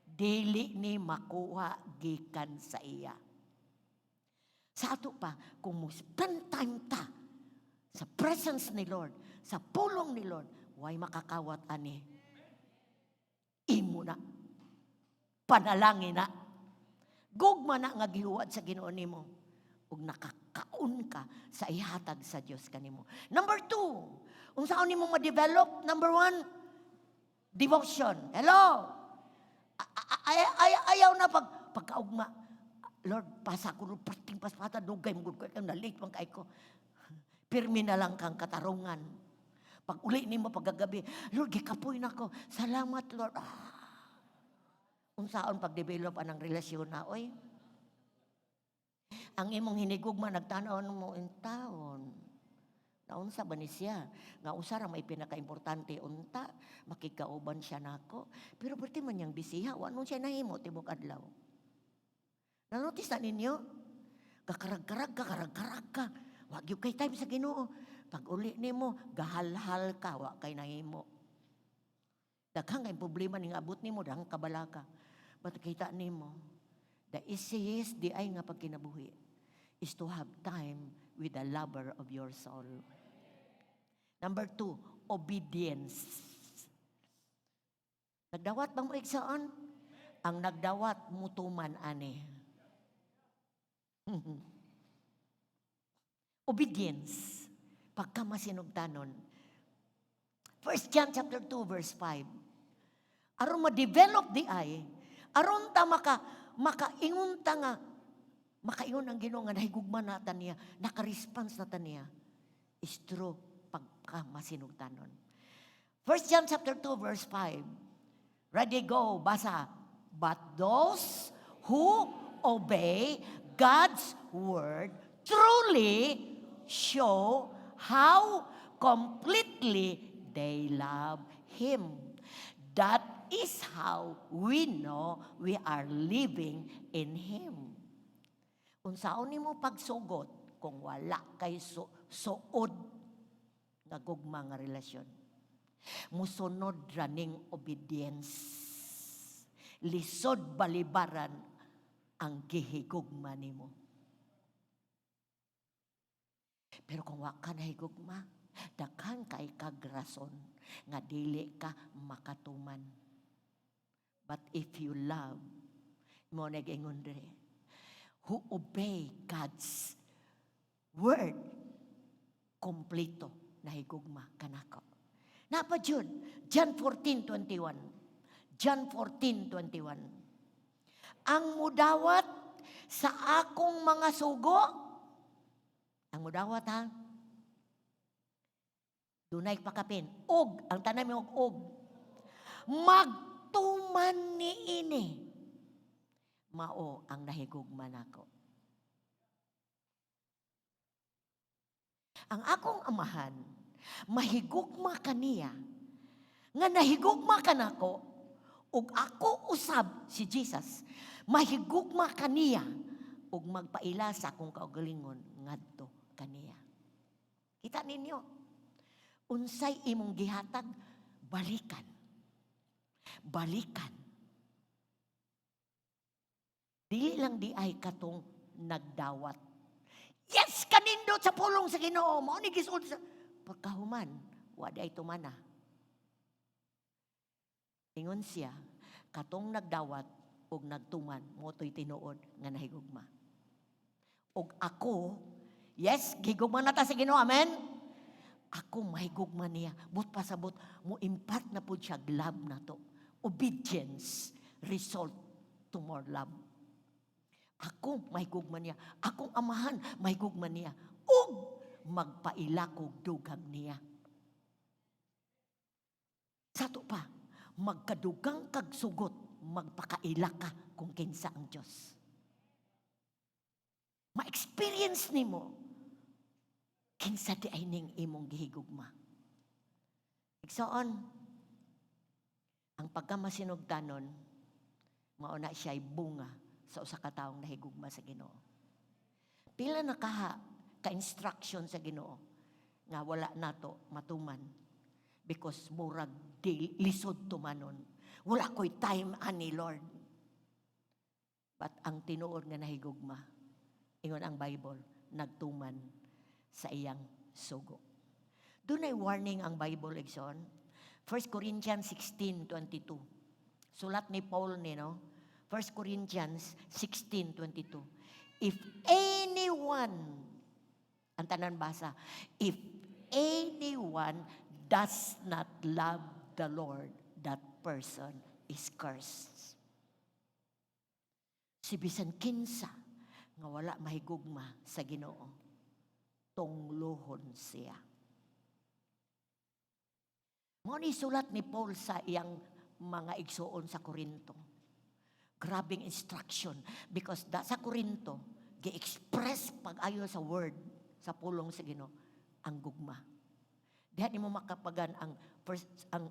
Dili ni makuha gikan sa iya. Sa ato pa, kung mo spend time ta sa presence ni Lord, sa pulong ni Lord, way makakawat ani. Imo na. Panalangin na. Gugma na nga gihuwad sa Ginoo nimo. Ug nakakaon ka sa ihatag sa Dios kanimo. Number 2, unsaon nimo ma-develop? Number 1, devotion. Hello. Ayaw na pagkaugma. Lord, pasa ko perting paspata dugay mo gud ko na late man kay ko. Pirmi na lang kang katarungan. Pag uli nimo paggabi, Lord, gikapoy nako. Salamat, Lord. Unsaon pag-develop anang relasyon na oy? Ang imong hinigugma nagtan-aw mo in taon. Naunsa ba ni siya? Nga usa ra may pinaka-importante unta, makikauban siya nako. Pero perti man yang bisiha, wa nun siya nahimo tibok adlaw. Nanotis na ninyo? Kakarag-karag ka. Wag yung kay time sa Ginoo. Pag uli nimo, gahalhal ka, wag kay nahimo. Daghang kay problema ning abot nimo, daghang kabalaka. But kita nimo, the easiest di ay nga pagkinabuhi is to have time with the lover of your soul. Number 2, obedience. Nagdawat bang mo iksaon? Ang nagdawat mutuman ani. Obedience. Pagka masinugtanon. 1 John chapter 2 verse 5. Aron ma-develop di ay, aron ta makaingon ta nga, makaingon ang Ginoo nga nahigugma na ta niya, naka-response na ta niya, is true pagka masinugtanon. 1 John chapter 2 verse 5. Ready, go, basa. But those who obey God's word truly show how completely they love Him. That is how we know we are living in Him. Unsaon nimo pagsugot kung wala kay suod nga gugma nga relasyon? Musunod raning obedience. Lisod balibaran ang gihigugma nimo. Pero kung wa ka nahigugma, daghan kay kagrason nga dili ka makatuman. But if you love, mo nag-ingon dire, who obey God's word, kompleto nahigugma kanako. Napa jud? John 14:21. John 14:21. Ang mudawat sa akong mga sugo, ang mudawat ha, dunay pakapin, og, ang tanan mi og, magtuman niini, mao ang nahigugma nako. Ang akong amahan, mahigugma kaniya, nga nahigugma kanako, ug ako usab si Jesus, mahigugma kaniya, ug magpaila sa akong kaugalingon ngadto kaniya. Kita ninyo, unsay imong gihatag, balikan. Balikan. Dili lang di ay katong nagdawat. Yes, kanindot sa pulong sa Ginoo, mao ni gisud sa pagkahuman, wa di ay tumana. Ingon siya, katong nagdawat ug nagtuman, mo to'y tinuod nga nahigugma. Ug ako, yes, gigugma na ta sa Ginoo, amen? Ako mahigugma niya, but pasabot, mo impart na po siya love na to. Obedience, result to more love. Ako mahigugma niya, akong amahan mahigugma niya, ug magpaila kog dugang niya. Sato pa, magkadugang kag sugot, magpakaila ka kung kinsa ang Diyos. Ma-experience nimo kinsa di ay ning imong gihigugma. Igsoon, ang pagkamasinugtanon, mauna siya'y bunga sa usa ka taong nahigugma sa Ginoo. Pila na ka-instruction sa Ginoo nga wala nato matuman because murag lisod tumanon. Wala ko'y time ani Lord. But ang tinuod nga nahigugma, ingon ang Bible, nagtuman sa iyang sugo. Doon ay warning ang Bible, Igsoon. 1 Corinthians 16:22. Sulat ni Paul ni, no? 1 Corinthians 16:22. If anyone, ang tanan basa, if anyone does not love the Lord, that person is cursed. Si bisan kinsa nga wala mahigugma sa Ginoo, tunglohon siya. Mao ni sulat ni Paul sa iyang mga igsuon sa Korinto. Grabing instruction because sa Korinto gi-express pag-ayo sa word sa pulong sa Ginoo ang gugma. Diha nimo makapagan ang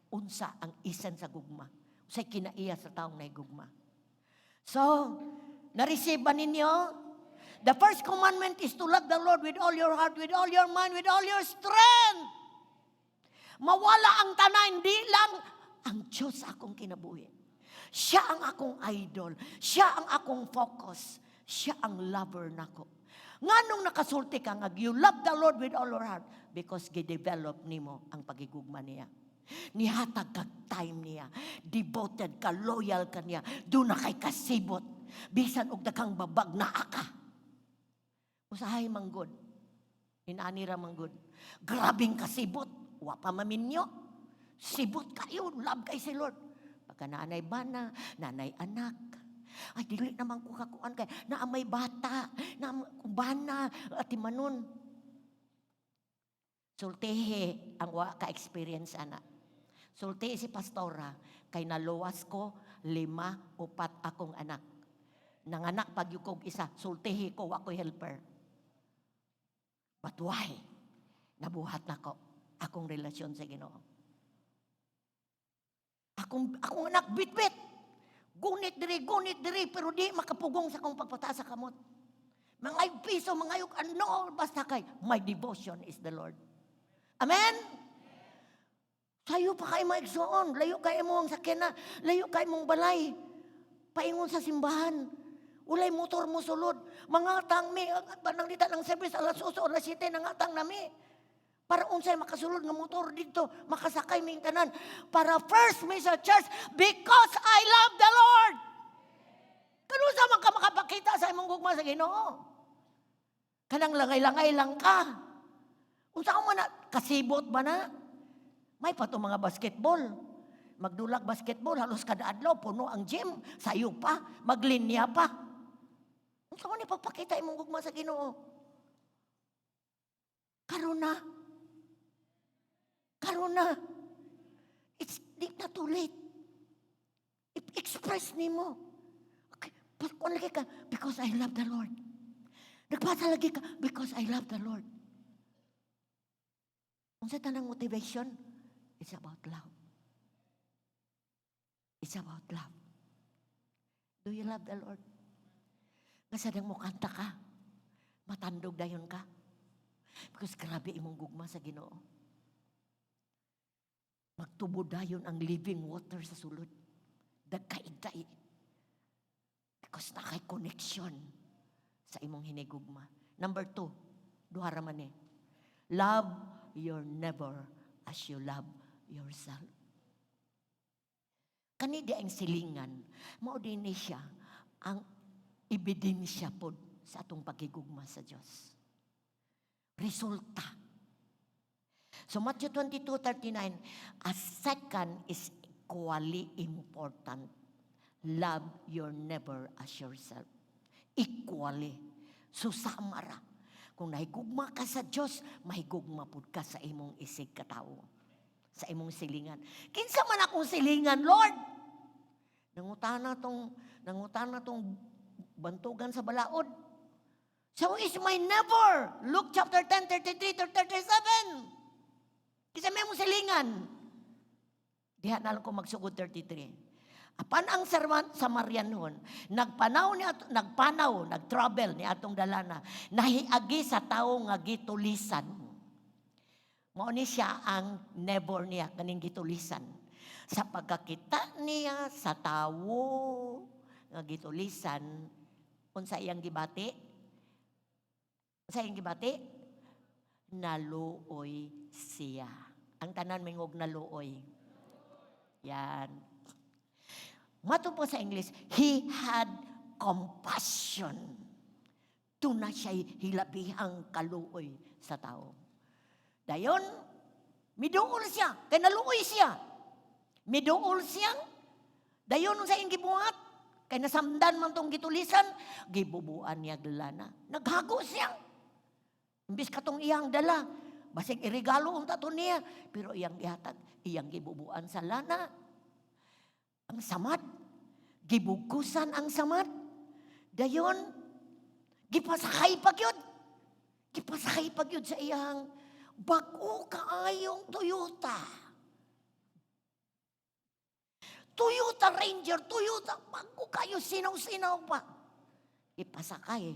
unsa ang isan sa gugma. Usay kinaiya sa taong nahigugma. So, na-receive ba ninyo? The first commandment is to love the Lord with all your heart, with all your mind, with all your strength. Mawala ang tanan, hindi lang ang Diyos akong kinabuhi. Siya ang akong idol. Siya ang akong focus. Siya ang lover nako. Nganong nakasulti ka nga, you love the Lord with all your heart because gi-develop nimo ang pagigugma niya. Nihatag kag time niya. Devoted ka, loyal ka niya. Doon na kay kasibot. Bisan og daghang babag na aka. Usahay manggod. Inanira manggod. Grabing kasibot. Wa pa maminyo. Sibot kayo. Love kay si Lord. Pagka nanay bana, nanay anak. Ay, dili naman ko kakuan kay na may bata, na bana, at imanon. Sultihi ang wa ka-experience ana. Sultihi si pastora, kay naluwas ko 5, 4 akong anak. Nanganak pag yukog isa, sultihi ko, wa ko helper. But why? Nabuhat na ko akong relasyon sa Ginoo. Akong anak bit-bit. Gunit diri, pero di makapugong sa kong pagpataas sa kamot. Mangayog piso, mangayog ano, basta kay, my devotion is the Lord. Amen? Sayo pa kayo maigsoon, layo kayo mo ang sakena, layo kayo mong balay, paingon sa simbahan, ulay motor mo sulod, mga tang mi, banang dita ng service, alas 8, alas 7, nangatang nami. Para unsay makasulod ng motor dito, makasakay ming tanan. Para first me sa church, because I love the Lord. Kano sa man ka makapakita sa imong gugma sa Ginoo? Kanang langay-langay lang ka. Unsa ka man na, kasibot ba na? May pa to mga basketball. Magdulag basketball, halos kada adlaw, puno ang gym. Sayo pa, maglinya pa. Unsa man ipagpakita imong gugma sa Ginoo? Karon na, it's not too late. Express nimo. Okay, kung lagi ka, because I love the Lord. Nagpasa lagi ka, because I love the Lord. Kung sa tanang motivation, it's about love. It's about love. Do you love the Lord? Ngasadang mo kanta ka, matandog dayon ka. Because grabe imong gugma sa Ginoo. Magtubo dayon ang living water sa sulod. Dagkaigday. Because nakay connection sa imong hinigugma. Number 2, duha ra man eh. Love your neighbor as you love yourself. Kani di ang silingan, mao din ni siya ang ebidensya pod sa atong pagigugma sa Dios. Resulta. So Matthew 22:39, a second is equally important. Love your neighbor as yourself. Equally. Susamara. Kung nahigugma ka sa Diyos, mahigugma pud ka sa imong isig katao. Sa imong silingan. Kinsa man akong silingan, Lord? Nangutana tong bantugan sa balaod. So is my neighbor. Luke chapter 10, 33-37. Kisa may mong silingan. Diha na lang ko magsugod 33. Apan ang Samarianon, nag-travel ni atong dalana, nahiagi sa tao nga gitulisan. Mao ni siya ang neighbor niya, kaning gitulisan. Sa pagkakita niya sa tao nga gitulisan, unsa iyang gibati? Unsa iyang gibati? Naluoy siya. Ang tanan mingog naluoy. Yan. Mato po sa English, he had compassion. Doon na siya'y hilabihang kaluoy sa tao. Dayon, miduol siya, kaya naluoy siya. Miduol siya, dayon sa iyong gibuhat, kaya nasamdan man tong gitulisan, gibubuan niya glana. Naghago siya. Imbis katong iyang dala, basig irigalo ang tato niya, pero iyang ihatag, iyang gibubuan sa lana. Ang samad, gibugusan ang samad. Dayon, gipasakay pagyud. Gipasakay pagyud sa iyang bag-o kaayong Toyota. Toyota Ranger, Toyota, bag-o kayo, sinaw-sinaw pa. Ipasakay.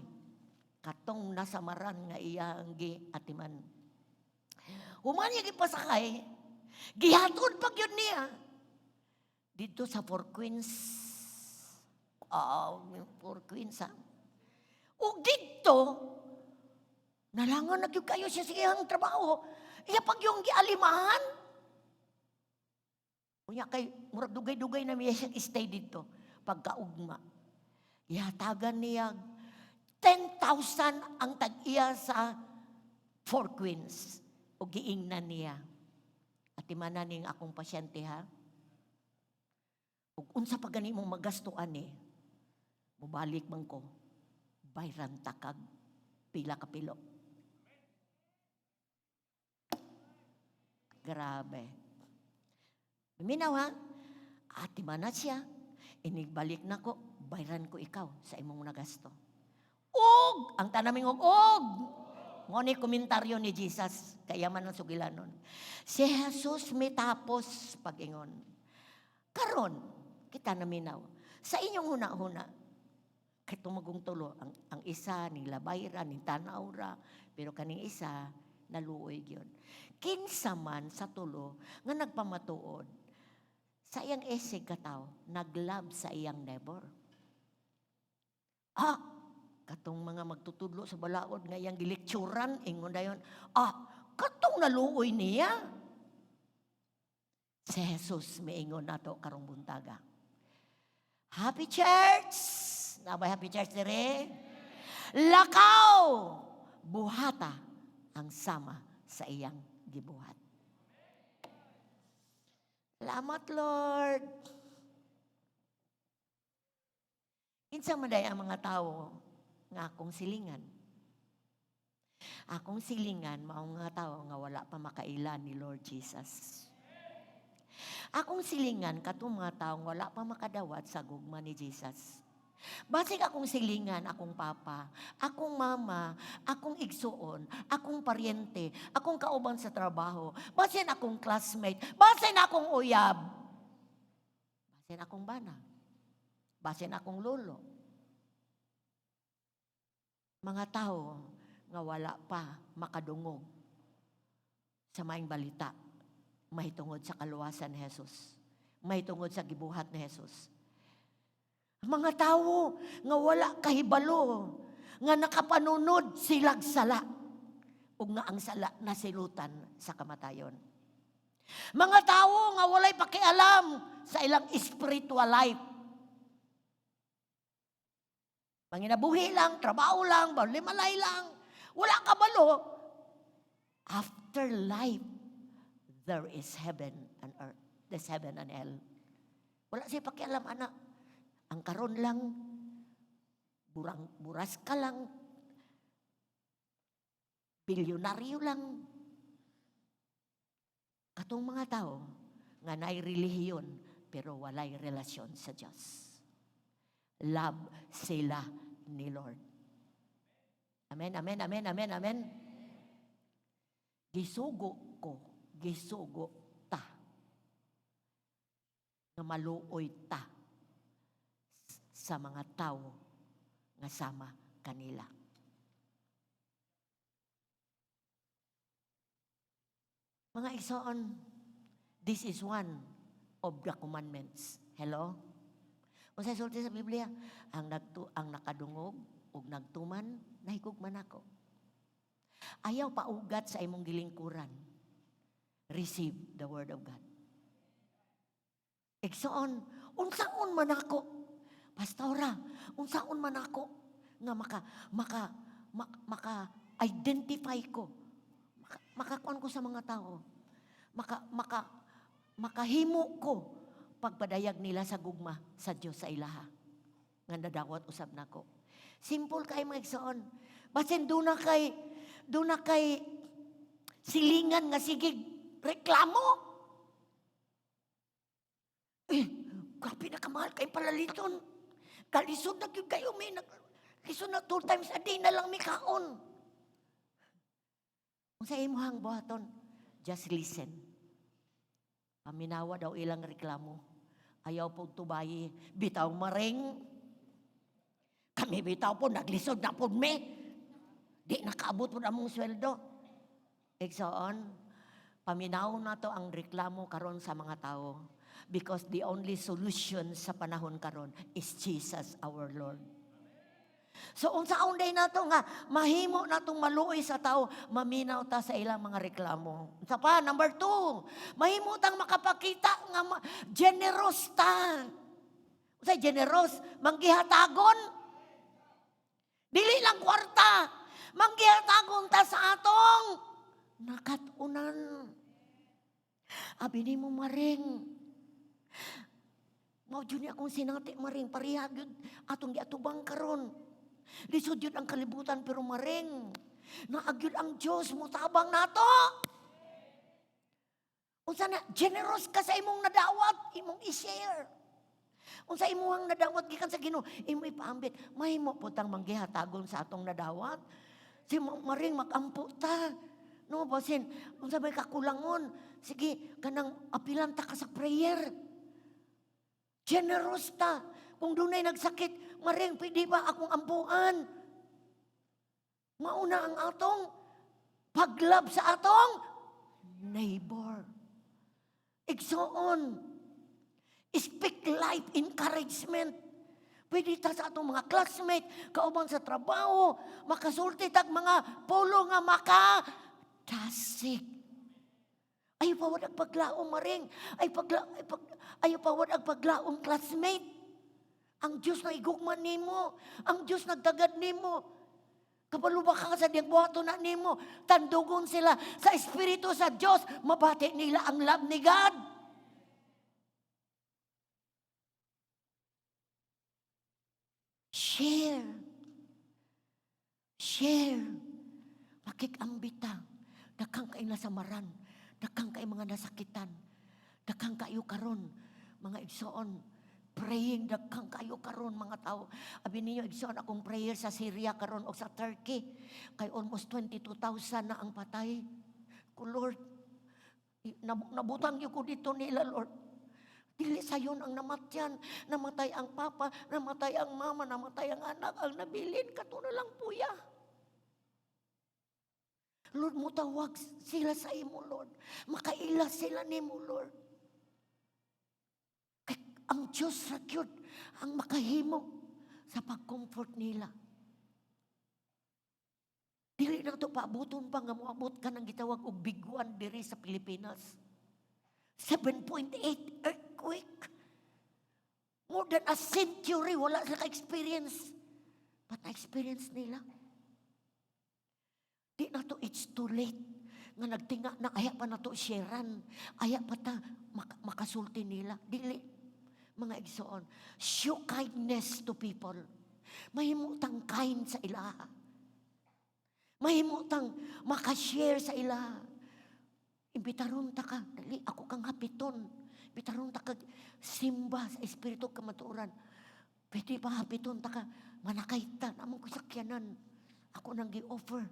Katong nasamaran nga iyang giatiman. Human niya gipasakay, gihatod pag yun niya. Dito sa Four Queens, O dito, nalangan na kayo siya sa iyang trabaho. Iya pag yung gialimahan, Unya kay murag dugay-dugay na miya siya stay dito pagkaugma. Ihatagan niya 10,000 ang tag-iya sa Four Queens. O giingnan niya. At imanan ning akong pasyente ha. Ug unsa pa gani mong magastuan ni? Mubalik man ko. Bayran takag pila ka pilo. Grabe. Minaw ha. At imanan siya. Inigbalik na ko. Bayran ko ikaw sa imong nagasto. Og! Ang tanaming og! Ngunit komentaryo ni Jesus, kaya man ang sugilanon. Si Jesus may tapos pag-ingon. Karon, kita naminaw. Sa inyong huna-huna, kay tumagong tulo, ang isa, ni labayra, ni tanawra, pero kaning isa, naluoy yun. Kinsa man sa tulo, nga nagpamatuod, sa iyang esig kataw, naglab sa iyang neighbor. Katong mga magtutudlo sa balaod nga iyang gilekturan, ingon dayon, katong naluoy niya. Si Jesus miingon nato karong buntaga. Happy Church! Nabay Happy Church dire? Lakaw! Buhata ang sama sa iyang gibuhat. Salamat, Lord. Kinsa man day ang mga tao nga akong silingan. Akong silingan, maong nga tao nga wala pa makailan ni Lord Jesus. Akong silingan, katong mga tao wala pa makadawat sa gugma ni Jesus. Basig akong silingan, akong papa, akong mama, akong igsuon, akong paryente, akong kauban sa trabaho, basin akong classmate, basin akong uyab, basin akong bana, basin akong lolo. Mga tao nga wala pa makadungog sa maing balita, mahitungod sa kaluwasan ni Jesus, mahitungod sa gibuhat ni Jesus. Mga tao nga wala kahibalo, nga nakapanunod silag sala, ug nga ang sala nasilutan sa kamatayon. Mga tao nga walay pakialam sa ilang spiritual life. Panginabuhi lang, trabaho lang, limalay lang. Wala ka balo. After life, there is heaven and earth. There's heaven and hell. Wala siya pakialam, anak. Ang karon lang, buras ka lang, bilyonaryo lang. Katong mga tao, nga naay relihiyon, pero walay relasyon sa Diyos. Love sila ni Lord. Amen, amen, amen, amen, amen. Gisugo ta, nga maluoy ta sa mga tao nga sama kanila. Mga igsoon, this is one of the commandments. Hello? Kung sa sulti sa Biblia, ang nakadungog ug nagtuman, nahigugman ako. Ayaw paugat sa imong gilingkuran. Receive the word of God. Igsoon, unsaon man ako, pastora, unsaon man ako nga maka-identify ko, makakuan ko sa mga tao, makahimo ko pagpadayag nila sa gugma sa Dios sa ilaha nga nadawat usab nako. Simple kay mga igsoon. Basin do na kay silingan nga sige reklamo. Grabe na kamahal kay palaliton. Kalisod na gyud kayo may lisod na 2 times a day na lang mi kaon. Kung sa imuhang buhaton, just listen. Paminawa daw ilang reklamo. Ayaw po tubayi, bitaw maring. Kami bitaw po, naglisod na po me. Di nakaabot po na mong sweldo. Igsoon, paminaw na to ang reklamo karon sa mga tao. Because the only solution sa panahon karon is Jesus our Lord. So unsaon day nato nga mahimo natong maluoy sa tao, maminaw ta sa ilang mga reklamo. Unsa pa? Number 2, mahimo tang makapakita nga generous ta. Unsay generous? Manggihatagon. Dili lang kwarta. Manggihatagon ta sa atong nakatunan. Abi nimo maring. Mao jud ni akong sinati maring pareha gyud atong giatubang karon. Lisod yun ang kalibutan pero maring. Naagyod ang Diyos mo tabang nato. Unsa na, generous ka sa imong nadawat, imong i-share. Unsa imong nadawat gikan sa Ginoo, imo ipaambit. Mahimo putang manggihatagon sa atong nadawat. Si maring magampo ta. No, basin, unsa may kakulangon, sige, kanang apilan ta ka sa prayer. Generous ta. Kung dunay nagsakit, maring pwede ba akong ampuan? Mauna ang atong paglab sa atong neighbor. Igsoon. Speak life encouragement. Pwede ta sa atong mga classmate, kauban sa trabaho, makasulti tag mga polo nga makatasik. Ayaw pa wad ang paglaom maring. Ayaw pa wad ang paglaom classmate. Ang Diyos na igugman nimo, ang Diyos nagdagad nimo. Kabalo ba ka sa diyang buhato na nimo, tandugon sila sa Espiritu sa Diyos, mabati nila ang love ni God. Share. Share. Makikambita. Dakang kay nasamaran. Dakang kay mga nasakitan. Dakang kayo karon, mga igsoon. Praying daghang kayo karon mga tao. Abi ninyo igsoon akong prayer sa Syria karon o sa Turkey. Kay almost 22,000 na ang patay. Ko Lord, nabutang niyo ko dito nila Lord. Dili sayon ang namatyan, namatay ang papa, namatay ang mama, namatay ang anak, ang nabilin kato na lang puya. Lord, mutawag sila sa imo Lord. Makaila sila nimo Lord. Ang Diyos ra gyud ang makahimo sa pag-comfort nila. Dili na ito paabuton pa nga moabot ka ng gitawag og biguan diri sa Pilipinas. 7.8 earthquake. More than a century wala sila ka-experience. But na-experience nila. Di na to, it's too late. Nga nagtinga na aya pa na to sharean. Aya pa ta makasulti nila. Dili. Mga igsoon, show kindness to people. Mahimutang kind sa ila. Mahimutang makashare sa ila. Imbitaron ta ka, dali ako kang hapiton. Imbitaron ta ka, simba sa espiritu kamatuoran. Pwede pa hapiton ta ka, manakay ta, namang kusakyanan. Ako nang gi-offer.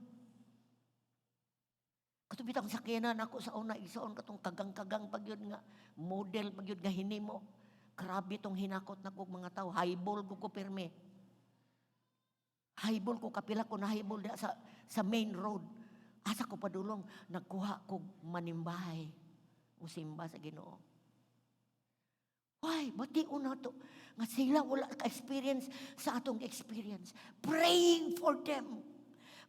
Katubit ang sakyanan ako sa una igsoon katong kagang-kagang pagyud nga model pagyud nga hinimo. Grabe tong hinakot na kong mga tao. Highball ko pirme. Highball ko kapila ko na highball sa main road. Asa ko padulong, nagkuha ko manimbahay. Musimba sa Ginoo. Why? Bati una to. Nga sila wala ka-experience sa atong experience. Praying for them.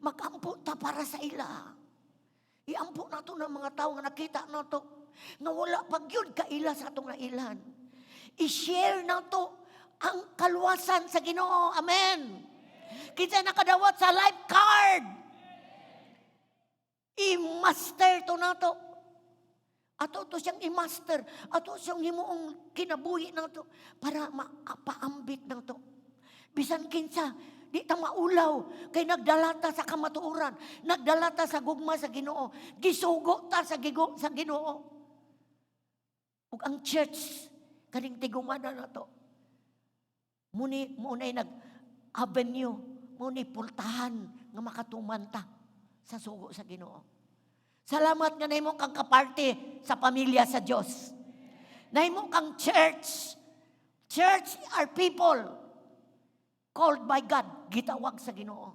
Mag-ampo ta para sa ila. Iampo na to ng mga tao nga nakita na to. Nga wala pagyud ka ila sa atong nailan. I-share na to ang kaluwasan sa Ginoo. Amen. Kinsa nakadawat sa life card. I-master to na to. Ato to siyang i-master. Ato siyang himuong kinabuhi na to. Para mapaambit na to. Bisan kinsa, di ta maulaw. Kay nagdalata sa kamatuoran. Nagdalata sa gugma sa Ginoo. Gisugo ta sa Ginoo. Ug ang church, kaning tigumana na to. Muna'y nag-avenue, muna'y pultahan nga makatuman ta sa sugo sa Ginoo. Salamat nga nahimo kang kaparte sa pamilya sa Dios. Nahimo kang church. Church are people called by God, gitawag sa Ginoo.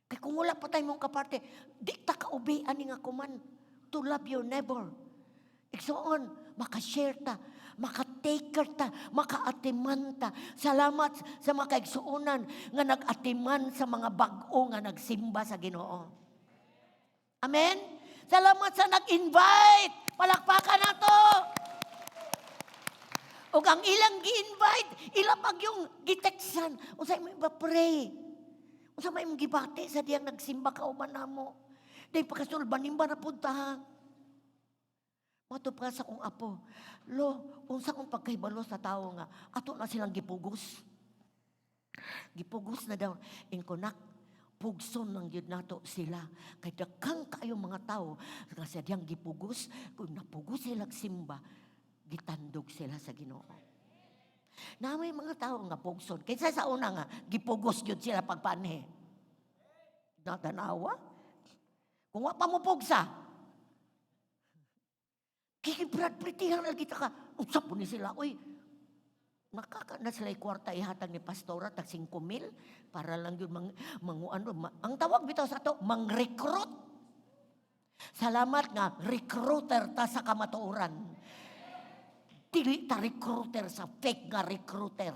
Kay kung wala pa tayo mong kaparte, di ta kaubian nga kuman to love your neighbor. Igsoon, makashare ta, Maka-taker ta, maka-atiman ta. Salamat sa mga kaigsuunan nga nag-atiman sa mga bag-o nga nagsimba sa Ginoo. Amen? Salamat sa nag-invite. Palakpakan na to. O ang ilang gi-invite, ilapag yung giteksan. Unsay mo iba-pray. Unsay mo gibati sa diyang nagsimba kauban namo. Dahil pagkasulban, nimba na punta ha. Matupad sa kong apo. Lo, unsa kong pagkahibalo sa tao nga, ato na silang gipugos. Gipugos na daw. Inkunak, pugson ng yun nato sila. Kaya dakang kayo mga tao, kasi diyang gipugos, kung napugos silang simba, gitandog sila sa Ginoo. Na may mga tao nga pugson. Kaysa sa una nga, gipugos yun sila pagpanhe. Natanawa? Kung wa pa mo pugsa, kikibrad-pritihan na kita ka. Usap po ni sila, uy, nakaka na sila kwarta ihatag ni pastora, tag 5,000, para lang yun ang tawag bitaw sa to, mang-recruit. Salamat nga, recruiter ta sa kamatuoran. Dili ta recruiter sa fake nga recruiter.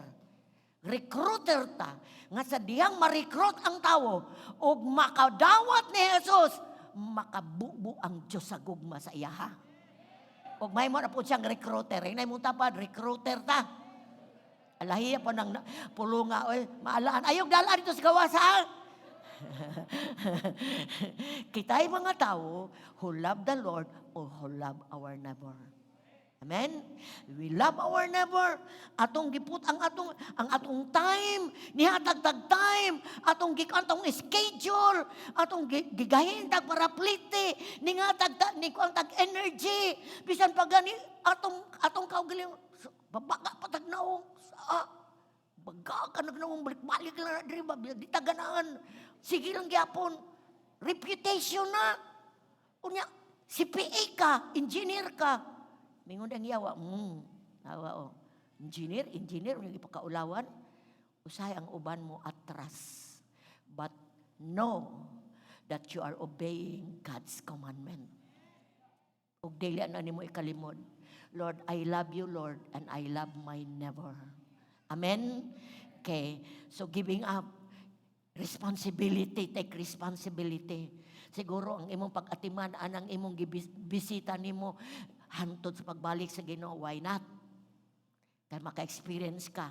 Recruiter ta nga sa diyang ma-recruit ang tao ug makadawat ni Jesus, makabubo ang Dios sa gugma sa iyaha. Ug may mo na po siyang recruiter. Inay mo tapad, recruiter ta. Alahiya po ng pulunga. Oy, maalaan. Ayog dalaan dito sa gawas ha. Kita'y mga tao who love the Lord or who love our neighbor. Amen? We love our neighbor. Atong giput ang atong time, nihatag-tag time, atong gikantong schedule, atong gigahin tag para plite, ningatag tag energy, bisan pa gani atong kaugaling babaga patag naong baga ka nagnaong balik-balik lang na diri ba di taganaan. Sige lang gyapon. Reputation na. Unya CPA ka, engineer ka. Mingon ang yawa, yawa o. Engineer, yung ipakaulawan, usay ang uban mo atras. But know that you are obeying God's commandment. Ug dili na nimo ikalimod. Lord, I love you, Lord, and I love my neighbor. Amen? Okay, so giving up, responsibility, take responsibility. Siguro ang imong pag-atiman, anang imong bisita nimo, hantod sa pagbalik sa Ginoo, why not? Kaya maka-experience ka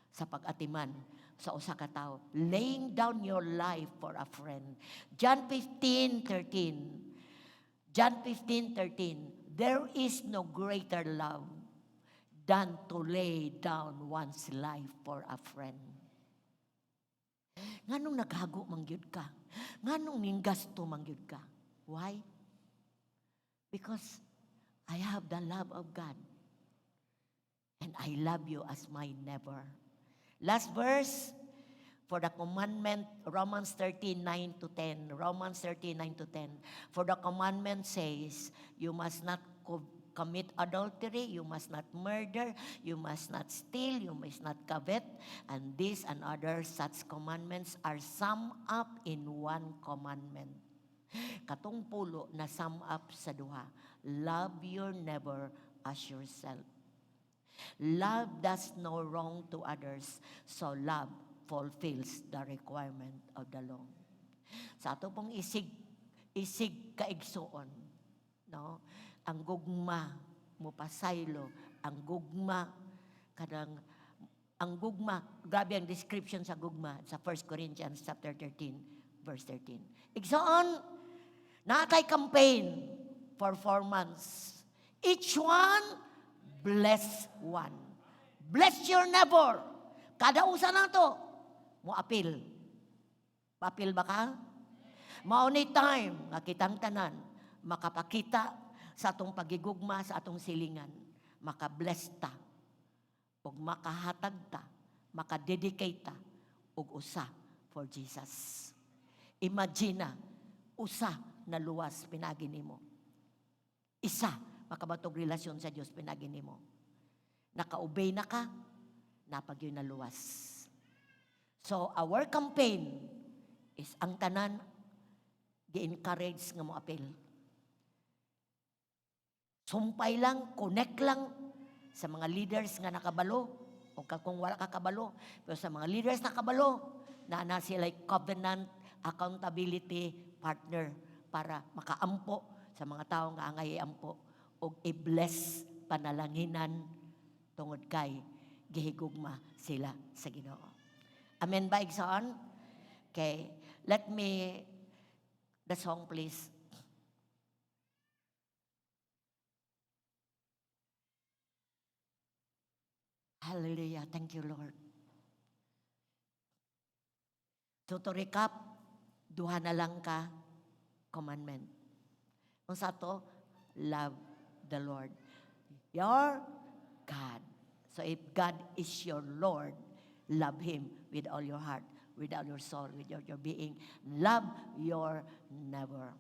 sa pag-atiman sa usa ka tawo. Laying down your life for a friend. John 15:13. John 15:13. There is no greater love than to lay down one's life for a friend. Nganong naghago mangyud ka? Nganong ninggasto mangyud ka? Why? Because I have the love of God. And I love you as my neighbor. Last verse, for the commandment, Romans 13:9-10. Romans 13:9-10. For the commandment says, you must not commit adultery, you must not murder, you must not steal, you must not covet. And these and other such commandments are summed up in one commandment. Katong pulo na sum up sa duha. Love your neighbor as yourself. Love does no wrong to others, so love fulfills the requirement of the law. Sa ato pong isig kaigsuon, no? Ang gugma mo pasaylo, ang gugma grabe ang description sa gugma sa 1 Corinthians chapter 13 verse 13. Igsoon, natay campaign for 4 months. Each one, bless one. Bless your neighbor. Kada usa na to, mo apil. Papil ba ka? Mao ni time, nga kitang tanan, makapakita sa atong pagigugma, sa atong silingan. Makabless ta. O makahatag ta. Makadedicate ta. O usa for Jesus. Imagine usa na luwas pinagi nimo. Isa, makabatog relasyon sa Dios pinagi nimo. Naka-obey na ka, napag yun na luwas. So, our campaign is ang tanan, gi-encourage nga mo apel. Sumpay lang, connect lang, Sa mga leaders nga nakabalo, o kung wala ka kabalo, pero sa mga leaders nakabalo, na sila covenant accountability partner para makaampo sa mga tao nga angay ampo o i-bless panalanginan tungod kay gihigugma sila sa Ginoo. Amen ba, igsoon? Okay, let me, the song please. Hallelujah. Thank you, Lord. So to recap, duha na lang ka commandment. Kung sa to, love the Lord, your God. So if God is your Lord, love Him with all your heart, with all your soul, with your being. Love your neighbor.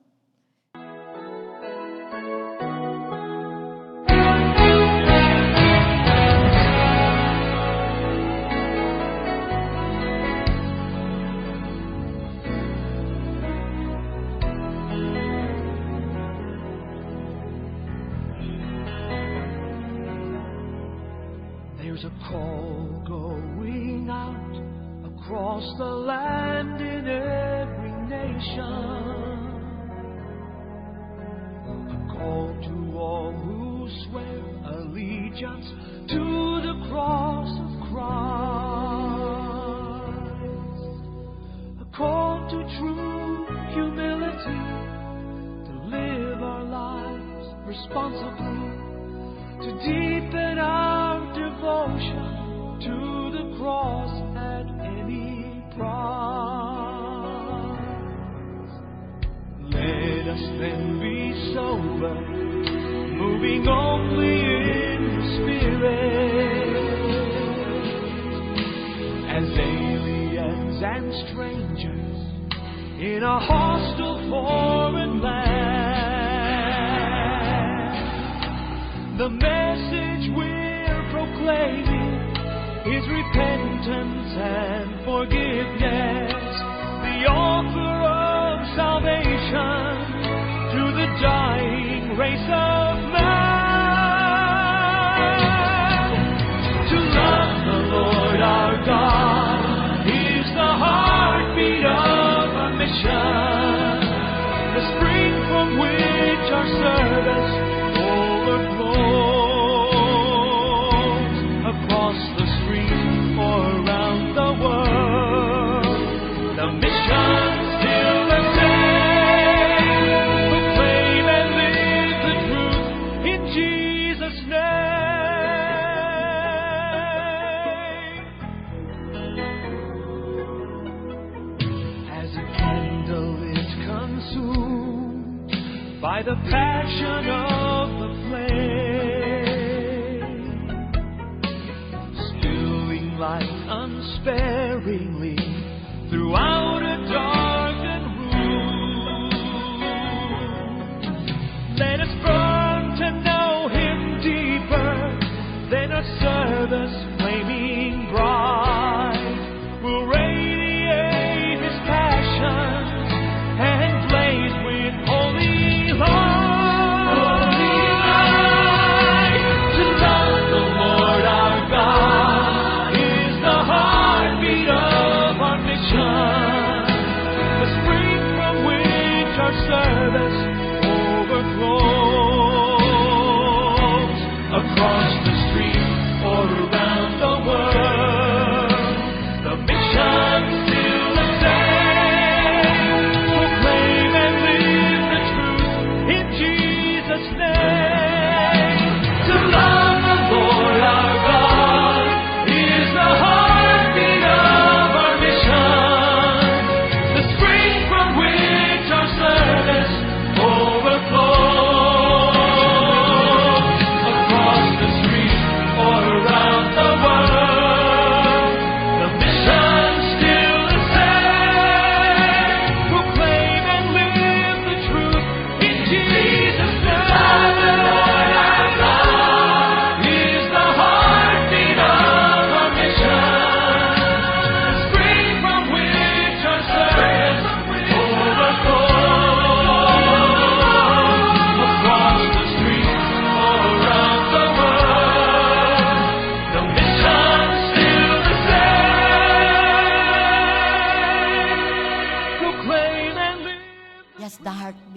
There's a call going out across the land in every nation. A call to all who swear allegiance to the cross of Christ. A call to true humility, to live our lives responsibly, to deepen our devotion to the cross at any price. Let us then be sober, moving only in the Spirit, as aliens and strangers in a hostile foreign land. The message we're proclaiming is repentance and forgiveness, the offer of salvation to the dying race of man. To love the Lord our God is the heartbeat of our mission, the spring from which our service overflows across the street or around the world. The mission still the same, proclaim and live the truth in Jesus' name. As a candle is consumed by the passion of the flame, spilling light unsparingly throughout a darkened room. Let us burn to know Him deeper than a service flaming bright. We'll radiate His passions and blaze with holy light. Service overflows across the street or around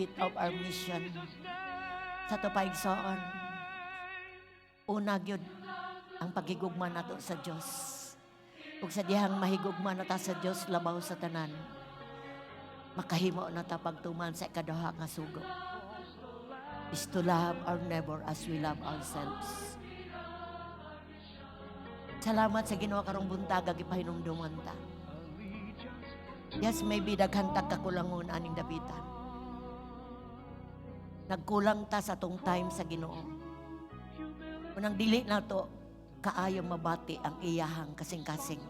bit of our mission. Sa to paigsoon, una gyud ang pagigugma nato sa Dios. Ug sa dihang mahigugma nata sa Dios labaw sa tanan, makahimo na ta pagtuman sa ikaduha nga sugo. Is to love our neighbor as we love ourselves. Salamat sa Ginoo karong buntag gipahinumduman ta. Yes, maybe daghan ta kakulangon aning dapitan. Nagkulang ta sa tong time sa Ginoo. Unang dili na to kaayo mabati ang iyahang kasing-kasing.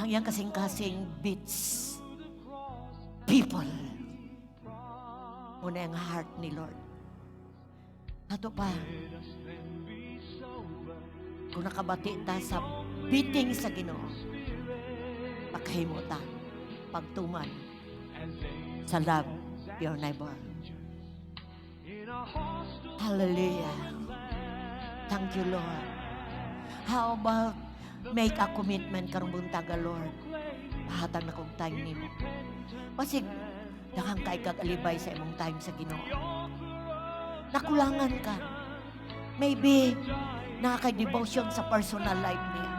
Ang iyang kasing-kasing beats people. Una ang heart ni Lord. Ato pa, kung nakabati ta sa beating sa Ginoo, makahimo ta pagtuman sa love your neighbor. Hallelujah. Thank you, Lord. How about make a commitment karong buntaga, Lord? Pahatag na kong time nimo. Pasig dakang kay kagalibay sa imong time sa Ginoo. Nakulangan ka. Maybe nakaka-devotion sa personal life niya.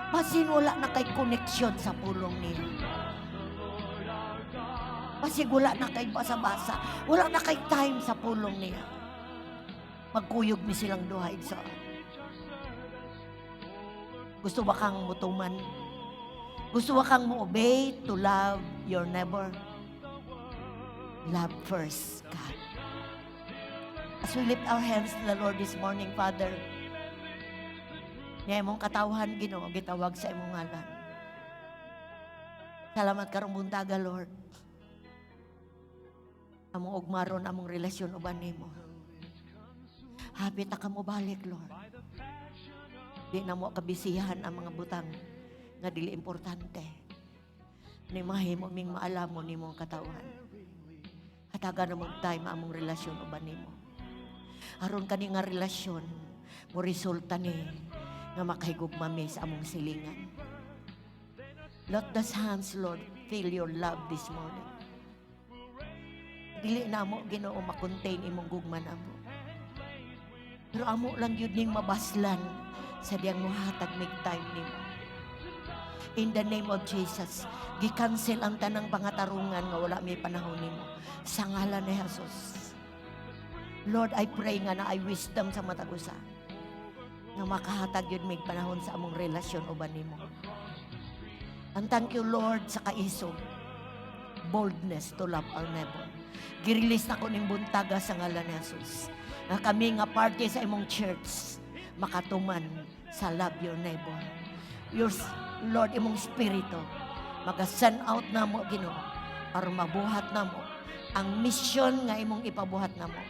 Basin wala na kay connection sa pulong niya. Basin wala na kay basa-basa. Wala na kay time sa pulong niya. Magkuyog ni silang duha igsoon. Gusto ba kang mutuman? Gusto ba kang mo-obey to love your neighbor? Love first, God. As we lift our hands to the Lord this morning, Father, niya imong katawhan, Ginoo, gitawag sa imong ngalan. Salamat karong buntaga, Lord. Among ugmaron, among relasyon uban nimo. Happy ta ka mo balik, Lord. Di na mo kabisihan ang mga butang nga dili importante. Ni mahimo ming maalamo nimo ang katawhan. Hatagan na mong time among relasyon uban nimo. Aron kani nga relasyon mo resulta ni nga makahigugma mi sa among silingan. Let those hands, Lord, feel your love this morning. Dili na mo Ginoo makontain imong gugman amo. Pero amo lang yun ning mabaslan sa diyang muhatag mig time nimo. In the name of Jesus, gi-cancel ang tanang pangatarungan nga wala may panahon nimo. Sa ngalan ni Jesus. Lord, I pray nga na ay wisdom sa matag usa. Nga makahatag yun mig panahon sa among relasyon uban nimo. And thank you, Lord, sa kaisog. Boldness to love our neighbor. Girilis na ko ning buntaga sa ngalan ni Jesus. Nga kami nga party sa imong church makatuman sa love your neighbor. Your Lord, imong spirito maga-send out na mo, Ginoo, para mabuhat na mo ang mission nga imong ipabuhat na mo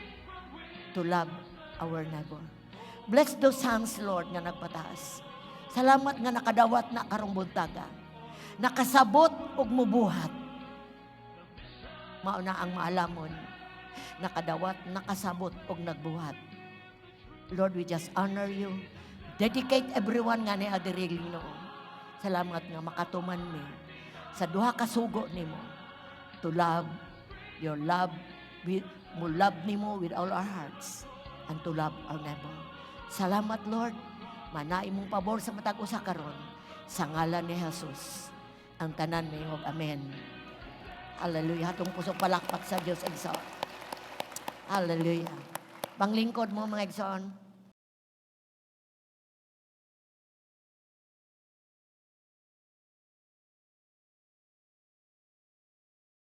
to love our neighbor. Bless those hands, Lord, nga nagpataas. Salamat nga nakadawat na karong buntaga. Nakasabot og mubuhat. Mauna ang maalamon. Nakadawat, nakasabot og nagbuhat. Lord, we just honor you. Dedicate everyone nga ni Adiril, Ginoo. Salamat nga makatuman mi sa duha ka sugo nimo to love your love, mo love nimo with all our hearts and to love our neighbor. Salamat, Lord. Manai mong pabor sa matag usa karon sa ngalan ni Jesus. Ang tanan niyo, amen. Hallelujah. Hatong pusong palakpak sa Dios, Igsoon. Hallelujah. Panglingkod mo, mga Igsoon.